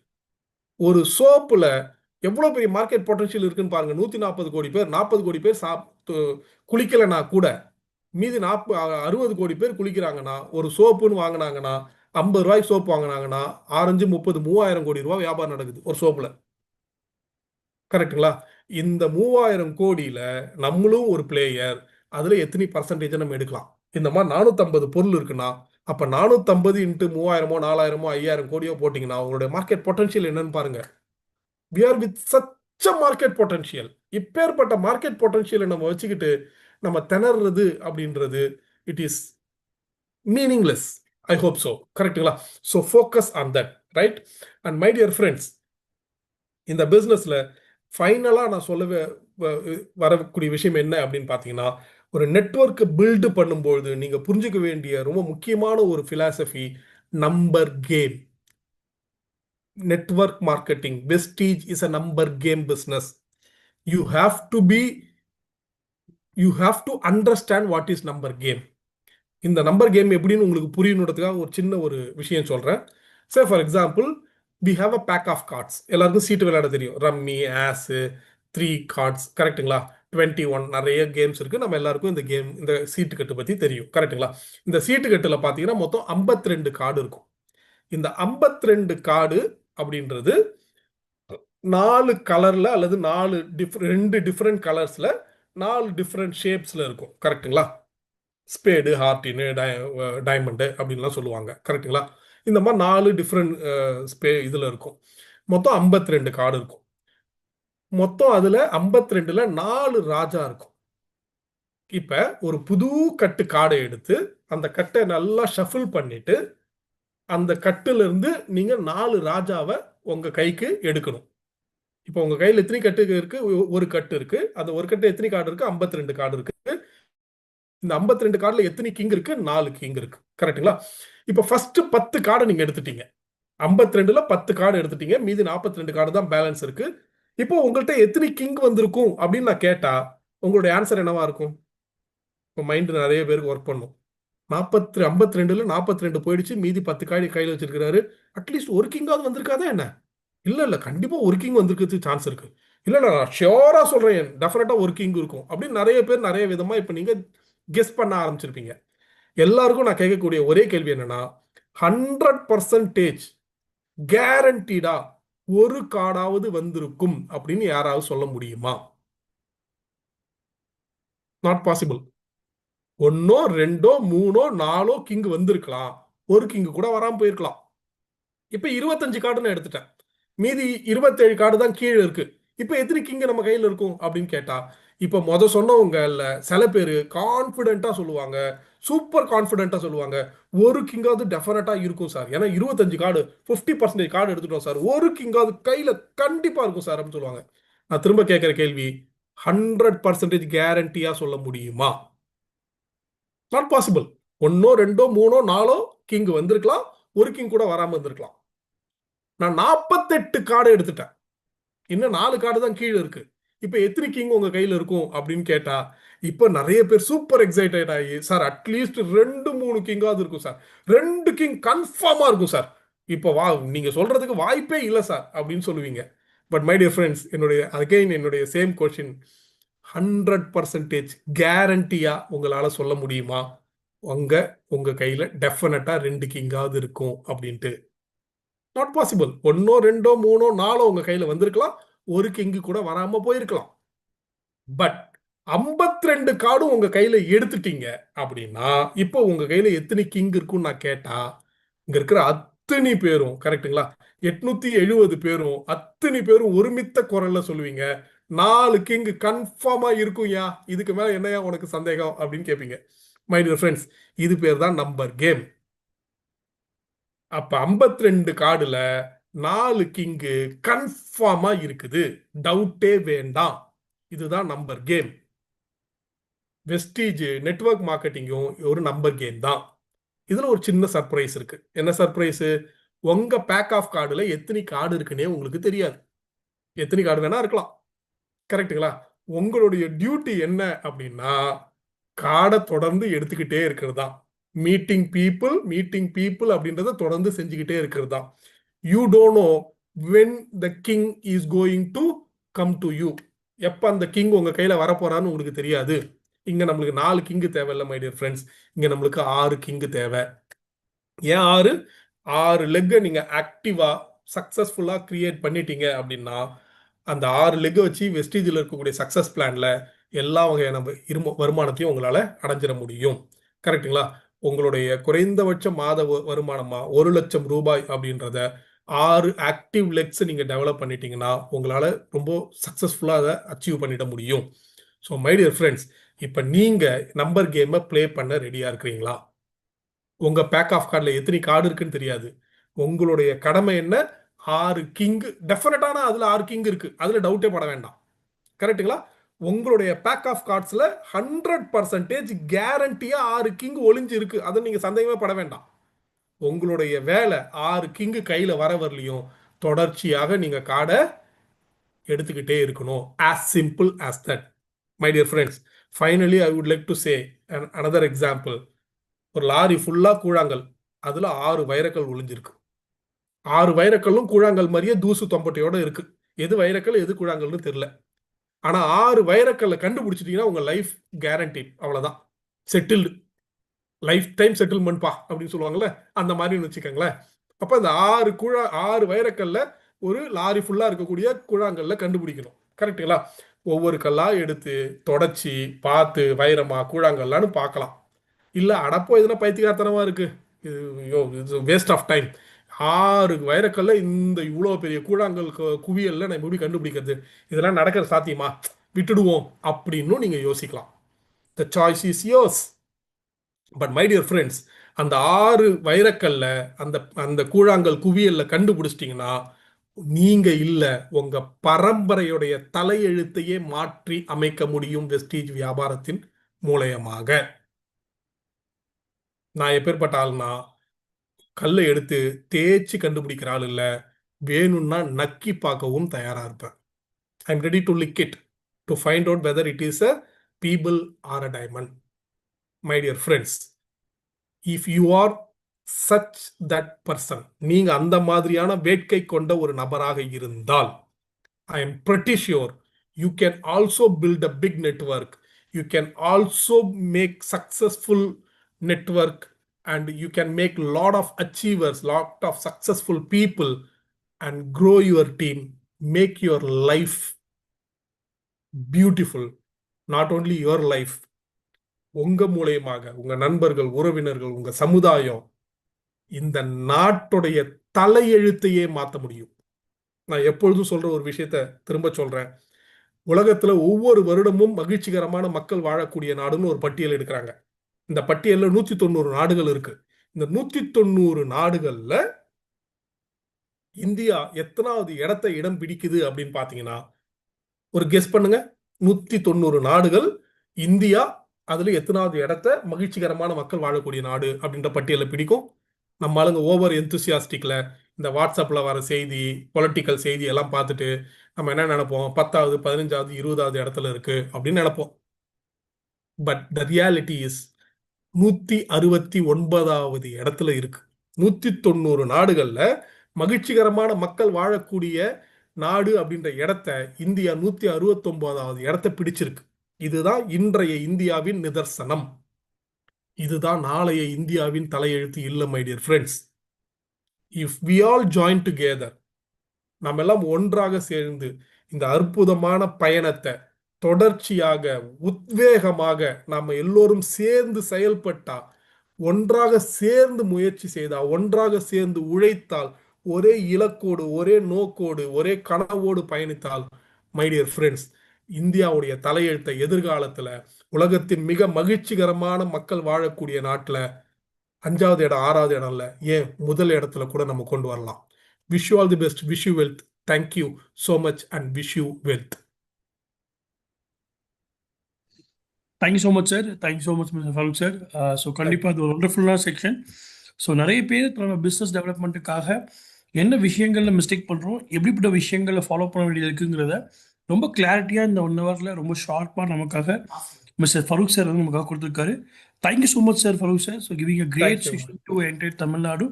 ஒரு சோப்புல எவ்வளவு பெரிய மார்க்கெட் பொட்டன்ஷியல் இருக்குன்னு பாருங்க. 140 கோடி பேர், 40 கோடி பேர் குளிக்கலனா கூட மீதி 60 கோடி பேர் குளிக்கிறாங்கன்னா, ஒரு சோப்புன்னு வாங்கினாங்கன்னா, 50 ரூபாய்க்கு சோப்பு வாங்கினாங்கன்னா 6, 30, 3000 கோடி ரூபாய் வியாபாரம் நடக்குது ஒரு சோப்புல. கரெக்டுங்களா? இந்த 3000 கோடியில நம்மளும் ஒரு பிளேயர். அதுல எத்தனை பர்சன்டேஜ் நம்ம எடுக்கலாம்? இந்த மாதிரி 450 பொருள் இருக்குன்னா, அப்ப 450 இன்ட்டு 3000மோ 4000மோ 5000 கோடியோ போட்டீங்கன்னா உங்களுடைய மார்க்கெட் பொட்டன்ஷியல் என்னன்னு பாருங்க. we are with such a market potential. இப்பேற்பட்ட மார்க்கெட் பொட்டன்ஷியலை நம்ம வச்சுக்கிட்டு நம்ம திணறது அப்படின்றது it is meaningless. I hope so. கரெக்டுங்களா? So focus on that, right? And my dear friends, இந்த பிஸ்னஸில் ஃபைனலாக நான் சொல்ல வரக்கூடிய விஷயம் என்ன அப்படின்னு பார்த்தீங்கன்னா, ஒரு நெட்வொர்க்கை பில்டு பண்ணும்போது நீங்கள் புரிஞ்சுக்க வேண்டிய ரொம்ப முக்கியமான ஒரு philosophy number game. Network marketing, Vestige is a number game business. You have to understand what is number game. இந்த நம்பர் கேம் எப்படின்னு உங்களுக்கு புரியணுன்றதுக்காக ஒரு சின்ன ஒரு விஷயம் சொல்றேன். சே for example, we have a pack of cards. எல்லாருக்கும் சீட்டு விளையாட தெரியும். ரம்மி, ஆஸ், 3 கார்ட்ஸ், கரெக்டுங்களா? 21 நிறைய கேம்ஸ் இருக்கு. நம்ம எல்லாருக்கும் இந்த கேம், இந்த சீட்டு கட்டு பத்தி தெரியும். கரெக்டுங்களா? இந்த சீட்டு கட்டுல பாத்தீங்கன்னா மொத்தம் 52 கார்டு இருக்கும். இந்த 52 கார்டு அப்படின்றது 4 கலர்ல அல்லது 2 டிஃப்ரெண்ட் கலர்ஸ்ல 4 டிஃப்ரெண்ட் ஷேப்ஸ்ல இருக்கும். கரெக்டுங்களா? ஸ்பேடு, ஹார்டின்னு, டைமண்டு அப்படின்லாம் சொல்லுவாங்க. கரெக்டுங்களா? இந்த மாதிரி 4 டிஃப்ரெண்ட் இதுல இருக்கும். மொத்தம் 52 கார்டு இருக்கும். மொத்தம் அதுல 52ல 4 ராஜா இருக்கும். இப்ப ஒரு புது கட்டு கார்டை எடுத்து அந்த கட்டை நல்லா ஷஃபிள் பண்ணிட்டு அந்த கட்டுல இருந்து நீங்க 4 ராஜாவை உங்க கைக்கு எடுக்கணும். இப்போ உங்க கையில் எத்தனை கட்டு இருக்கு? ஒரு கட்டு இருக்கு. அந்த ஒரு கட்டு எத்தனை கார்டு இருக்கு? 52 கார்டு இருக்கு. இந்த 52 கார்டுல எத்தனை கிங் இருக்கு? 4 கிங் இருக்கு. கரெக்டுங்களா? இப்போ ஃபர்ஸ்ட் 10 கார்டை நீங்க எடுத்துட்டீங்க. 52ல 10 கார்டு எடுத்துட்டீங்க. மீதி 42 கார்டு தான் பேலன்ஸ் இருக்கு. இப்போ உங்கள்கிட்ட எத்தனை கிங் வந்திருக்கும் அப்படின்னு நான் கேட்டா உங்களுடைய ஆன்சர் என்னவா இருக்கும்? இப்போ மைண்ட் நிறைய பேருக்கு ஒர்க் பண்ணும். 52ல 42 போயிடுச்சு, மீதி 10 கார்டு கையில் வச்சிருக்கிறாரு. அட்லீஸ்ட் ஒரு கிங்காவது வந்திருக்காதா என்ன? இல்ல கண்டிப்பா ஒரு கிங் வந்திருக்கிறதுக்கு சான்ஸ் இருக்கு. இல்ல நான் ஷியோரா சொல்றேன், டெஃபினட்டா ஒரு கிங் இருக்கும் அப்படின்னு நிறைய பேர் நிறைய விதமா இப்ப நீங்க கெஸ் பண்ண ஆரம்பிச்சிருப்பீங்க. எல்லாருக்கும் நான் கேட்கக்கூடிய ஒரே கேள்வி என்னன்னா, 100% கேரண்டீடா ஒரு கார்டாவது வந்திருக்கும் அப்படின்னு யாராவது சொல்ல முடியுமா? Not possible. ஒன்னோ ரெண்டோ மூணோ நாலோ கிங் வந்திருக்கலாம், ஒரு கிங் கூட வராம போயிருக்கலாம். இப்ப 25 கார்டு நான் எடுத்துட்டேன், மீதி 27 கார்டு தான் கீழே இருக்கு. இப்ப எத்தனை கிங் நம்ம கையில இருக்கும் அப்படின்னு கேட்டா, இப்ப சொன்னவங்க சில பேர் கான்பிடென்ட்டா சொல்லுவாங்க, சூப்பர் கான்பிடென்ட்டா சொல்லுவாங்க, ஒரு கிங்காவது டெஃபினட்டா இருக்கும் சார், ஏன்னா 25 கார்டு 50% கார்டு எடுத்துட்டோம் சார், ஒரு கிங்காவது கையில கண்டிப்பா இருக்கும் சார் அப்படின்னு சொல்லுவாங்க. நான் திரும்ப கேட்கிற கேள்வி, 100% கேரண்டியா சொல்ல முடியுமா? Not possible. ஒன்னோ ரெண்டோ மூணோ நாலோ கிங் வந்திருக்கலாம், ஒரு கிங் கூட வராம இருந்திருக்கலாம். நான் 48 கார்டு எடுத்துட்டேன், இன்னும் 4 கார்டு தான் கீழே இருக்கு. இப்ப எத்தனை கிங் உங்க கையில இருக்கும் அப்படின்னு கேட்டா, இப்ப நிறைய பேர் சூப்பர் எக்ஸைட்டட் ஆகி, சார் அட்லீஸ்ட் 2-3 கிங்காவது இருக்கும் சார், 2 கிங் கன்ஃபார்மா இருக்கும் சார், இப்ப நீங்க சொல்றதுக்கு வாய்ப்பே இல்லை சார் அப்படின்னு சொல்லுவீங்க. பட் மை டியர் ஃப்ரெண்ட்ஸ், என்னுடைய சேம் கொஸ்டின், 100% கேரண்டியா உங்களால சொல்ல முடியுமா உங்க உங்க கையில டெஃபினட்டா 2 கிங்காவது இருக்கும் அப்படின்ட்டு? Not possible. ஒன்னோ ரெண்டோ மூணோ நாலோ உங்க கையில வந்திருக்கலாம், ஒரு கிங்கு கூட வராம போயிருக்கலாம். பட் 52 கார்டும் உங்க கையில எடுத்துட்டீங்க அப்படின்னா, இப்போ உங்க கையில எத்தனை கிங் இருக்கும்னு நான் கேட்டா, இங்க இருக்கிற அத்தனை பேரும், கரெக்டுங்களா, 870 பேரும் அத்தனை பேரும் ஒருமித்த குரல்ல சொல்லுவீங்க, 4 கிங் கன்ஃபார்மா இருக்கும்யா, இதுக்கு மேல என்னையா உனக்கு சந்தேகம் அப்படின்னு கேட்பீங்க. மை டியர் ஃப்ரெண்ட்ஸ், இது பேர் தான் நம்பர் கேம். அப்ப 52 கார்டுல 4 கிங்கு கன்ஃபார்மா இருக்குது, டவுட்டே வேண்டாம். இதுதான் நம்பர் கேம். வெஸ்டீஜ் நெட்வொர்க் மார்க்கெட்டிங்கும் ஒரு நம்பர் கேம் தான். இதுல ஒரு சின்ன சர்ப்ரைஸ் இருக்கு. என்ன சர்ப்ரைஸ்? உங்க பேக் ஆஃப் கார்டுல எத்தனை கார்டு இருக்குன்னே உங்களுக்கு தெரியாது. எத்தனை கார்டு வேணா இருக்கலாம், கரெக்டுங்களா? உங்களுடைய டியூட்டி என்ன அப்படின்னா, கார்டை தொடர்ந்து எடுத்துக்கிட்டே இருக்கிறது தான். மீட்டிங் பீப்புள் அப்படின்றத தொடர்ந்து செஞ்சுக்கிட்டே இருக்கிறது தான். You don't know when the king is going to come to you. எப்ப அந்த கிங் உங்க கையில வரப்போறான்னு உங்களுக்கு தெரியாது. இங்க நம்மளுக்கு 4 கிங்கு தேவையில்லை மை டியர் ஃப்ரெண்ட்ஸ், இங்க நம்மளுக்கு 6 கிங்கு தேவை. ஏன் 6? 6 லெக்கை நீங்க ஆக்டிவா சக்சஸ்ஃபுல்லா கிரியேட் பண்ணிட்டீங்க அப்படின்னா, அந்த 6 லெக்கை வச்சு வெஸ்டீஜில் இருக்கக்கூடிய சக்சஸ் பிளான்ல எல்லா வகையான வருமானத்தையும் உங்களால அடைஞ்சிட முடியும். கரெக்டுங்களா? உங்களுடைய குறைந்தபட்ச மாத வருமானமா 1 லட்சம் ரூபாய் அப்படின்றத 6 ஆக்டிவ் லெக்ஸ் நீங்க டெவலப் பண்ணிட்டீங்கன்னா, உங்களால ரொம்ப சக்சஸ்ஃபுல்லா அதை அச்சீவ் பண்ணிட முடியும். ஸோ மை டியர் ஃப்ரெண்ட்ஸ், இப்ப நீங்க நம்பர் கேமை பிளே பண்ண ரெடியா இருக்கிறீங்களா? உங்க பேக் ஆஃப் கார்டில் எத்தனை கார்டு இருக்குன்னு தெரியாது. உங்களுடைய கடமை என்ன? 6 கிங் டெஃபினட்டான, அதுல 6 கிங் இருக்கு, அதுல டவுட்டே பட வேண்டாம். கரெக்டுங்களா? உங்களுடைய பேக் ஆஃப் கார்ட்ஸ்ல 100% கேரண்டியா 6 கிங் ஒளிஞ்சு இருக்கு, அதை நீங்க சந்தேகமே பட வேண்டாம். உங்களுடைய வேலை 6 கிங் கையில வர வரலையும் தொடர்ச்சியாக நீங்க கார்டை எடுத்துக்கிட்டே இருக்கணும். as simple as that. My dear friends, finally I would like to say another example. ஒரு லாரி ஃபுல்லா கூழாங்கல், அதுல 6 வைரக்கல் ஒளிஞ்சிருக்கு. 6 வைரக்கல்லும் கூழாங்கல் மாதிரியே தூசு தொம்பட்டையோட இருக்கு. எது வைரக்கல் எது கூழாங்கல்னு தெரியல. ஆனா 6 வைரக்கல்ல கண்டுபிடிச்சிட்டீங்கன்னா உங்க லைஃப் கேரண்டி, அவ்வளவுதான், செட்டில்டு, லைஃப் டைம் செட்டில்மெண்ட் பா அப்படின்னு சொல்லுவாங்கல்ல, அந்த மாதிரி வச்சுக்கோங்களேன். அப்ப இந்த 6 வைரக்கல்ல ஒரு லாரி ஃபுல்லா இருக்கக்கூடிய கூழாங்கல்ல கண்டுபிடிக்கணும். கரெக்டுங்களா? ஒவ்வொரு கல்லா எடுத்து தொடச்சி பார்த்து வைரமா கூழாங்கல்லான்னு பார்க்கலாம். இல்ல அடப்போ எதுனா பைத்தியக்காரத்தனமா இருக்கு, இது வேஸ்ட் ஆஃப் டைம், 6 வைரக்கல்ல இந்த இவ்வளோ பெரிய கூழாங்கல் குவியல்ல நான் எப்படி கண்டுபிடிக்கிறது, இதெல்லாம் நடக்கிற சாத்தியமா, விட்டுடுவோம் அப்படின்னு நீங்க யோசிக்கலாம். The choice is yours. But my dear friends, அந்த 6 வைரக்கல்ல அந்த அந்த கூழாங்கல் குவியல்ல கண்டுபிடிச்சிட்டிங்கன்னா, நீங்க இல்ல உங்க பரம்பரையுடைய தலையெழுத்தையே மாற்றி அமைக்க முடியும் வெஸ்டீஜ் வியாபாரத்தின் மூலயமாக. நான் எப்பேற்பட்ட ஆள்னா, கல்லை எடுத்து தேய்ச்சி கண்டுபிடிக்கிற ஆள் இல்ல, வேணும்னா நக்கி பார்க்கவும் தயாரா இருப்பேன். I am ready to lick it to find out whether it is a pebble or a diamond. My dear friends, if you are such that person, நீங்க அந்த மாதிரியான வேட்கை கொண்ட ஒரு நபராக இருந்தால், I am pretty sure you can also build a big network. You can also make successful network, and you can make lot of achievers, lot of successful people, and grow your team, make your life beautiful. Not only your life, உங்க மூலயமாக உங்க நண்பர்கள், உறவினர்கள், உங்க சமுதாயம் இந்த நாட்டுடைய தலையெழுத்தையே மாற்ற முடியும். நான் எப்பொழுதும் சொல்ற ஒரு விஷயத்த திரும்ப சொல்றேன். உலகத்துல ஒவ்வொரு வருடமும் மகிழ்ச்சிகரமான மக்கள் வாழக்கூடிய நாடுன்னு ஒரு பட்டியல் எடுக்கிறாங்க. இந்த பட்டியல்ல 190 நாடுகள் இருக்கு. இந்த 190 நாடுகள்ல இந்தியா எத்தனாவது இடத்தை இடம் பிடிக்குது அப்படின்னு பாத்தீங்கன்னா, ஒரு கெஸ் பண்ணுங்க. 190 நாடுகள், இந்தியா அதுல எத்தனாவது இடத்தை மகிழ்ச்சிகரமான மக்கள் வாழக்கூடிய நாடு அப்படின்ற பட்டியலை பிடிக்கும். நம்ம ஆளுங்க ஓவர் எந்தூசியாஸ்டிக்ல இந்த வாட்ஸ்அப்ல வர செய்தி, பொலிட்டிக்கல் செய்தி எல்லாம் பார்த்துட்டு நம்ம என்ன நினைப்போம், 10வது 15வது 20வது இடத்துல இருக்கு அப்படின்னு நினைப்போம். பட் த ரியாலிட்டி இஸ் 169வது இடத்துல இருக்கு. 190 நாடுகள்ல மகிழ்ச்சிகரமான மக்கள் வாழக்கூடிய நாடு அப்படின்ற இடத்த இந்தியா 169வது இடத்தை பிடிச்சிருக்கு. இதுதான் இன்றைய இந்தியாவின் நிதர்சனம். இதுதான் நாளைய இந்தியாவின் தலையெழுத்து இல்லை my dear friends. If we all join together, நாம் எல்லாம் ஒன்றாக சேர்ந்து இந்த அற்புதமான பயணத்தை தொடர்ச்சியாக உத்வேகமாக நாம எல்லோரும் சேர்ந்து செயல்பட்டா, ஒன்றாக சேர்ந்து முயற்சி செய்தா, ஒன்றாக சேர்ந்து உழைத்தால், ஒரே இலக்கோடு, ஒரே நோக்கோடு, ஒரே கனவோடு பயணித்தால், மை டியர் ஃப்ரெண்ட்ஸ், இந்தியாவுடைய தலையெழுத்தை எதிர்காலத்துல உலகத்தின் மிக மகிழ்ச்சிகரமான மக்கள் வாழக்கூடிய நாட்டுல 5வது இடம் 6வது இடம் இல்ல, ஏன் முதல் இடத்துல கூட நம்ம கொண்டு வரலாம். Wish you all the best, wish you wealth. Thank you so much and wish you wealth. Thank you so much sir. Thank you so much mister Farooq sir. So கண்டிப்பாக அது ஒரு ஒண்டர்ஃபுல்லான செக்ஷன். ஸோ நிறைய பேர் தன்னோட பிஸ்னஸ் டெவலப்மெண்ட்டுக்காக என்ன விஷயங்களில் மிஸ்டேக் பண்ணுறோம், எப்படிப்பட்ட விஷயங்களில் ஃபாலோ பண்ண வேண்டியது இருக்குங்கிறத ரொம்ப கிளாரிட்டியாக இந்த 1 ஹவரில் ரொம்ப ஷார்ப்பாக நமக்காக மிஸ்டர் ஃபருக் சார் வந்து நமக்காக கொடுத்துருக்காரு. Thank you so much sir Farooq sir. So giving a great Thank you, session to entire Tamil Nadu.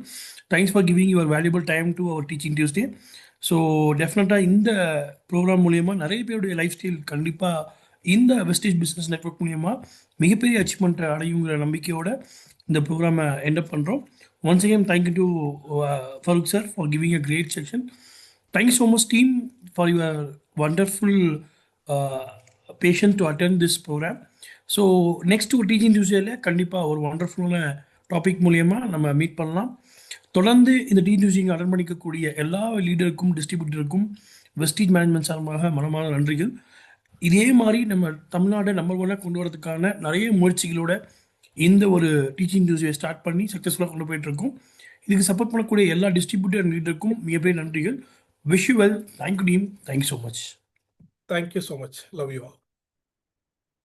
Thanks for giving your valuable time to our teaching Tuesday. So டெஃபினட்டாக இந்த ப்ரோக்ராம் மூலியமாக நிறைய பேருடைய லைஃப் ஸ்டைல் கண்டிப்பாக இந்த வெஸ்டேஜ் பிஸ்னஸ் நெட்வொர்க் மூலியமாக மிகப்பெரிய அச்சீவ்மெண்ட்டை அடையுங்கிற நம்பிக்கையோட இந்த ப்ரோக்ராமை என்டப் பண்ணுறோம். Once again thank you to Farooq sir for giving a great section. Thank you so much team for your wonderful passion to attend this programme. So next ஒரு டீச்சிங் டியூஸ்டேல கண்டிப்பாக ஒரு வண்டர்ஃபுல்லான டாபிக் மூலியமாக நம்ம மீட் பண்ணலாம். தொடர்ந்து இந்த டீச்சிங் அட்டன் பண்ணிக்கக்கூடிய எல்லா லீடருக்கும், டிஸ்ட்ரிபியூட்டருக்கும் வெஸ்டேஜ் மேனேஜ்மெண்ட் சார்பாக மனமான நன்றிகள். இதே மாதிரி நம்ம தமிழ்நாடு நம்பர் 1 கொண்டு வரதுக்கான நிறைய முயற்சிகளோட இந்த ஒரு டீச்சிங் டியூஸ்டே ஸ்டார்ட் பண்ணி சக்ஸஸ்ஃபுல்லாக கொண்டு போயிட்டுருக்கோம். இதுக்கு சப்போர்ட் பண்ணக்கூடிய எல்லா டிஸ்ட்ரிபியூட்டர் லீடருக்கும் மிகப்பெரிய நன்றிகள். Wish you well. Thank you team. Thank you so much. Thank you so much. Love you all.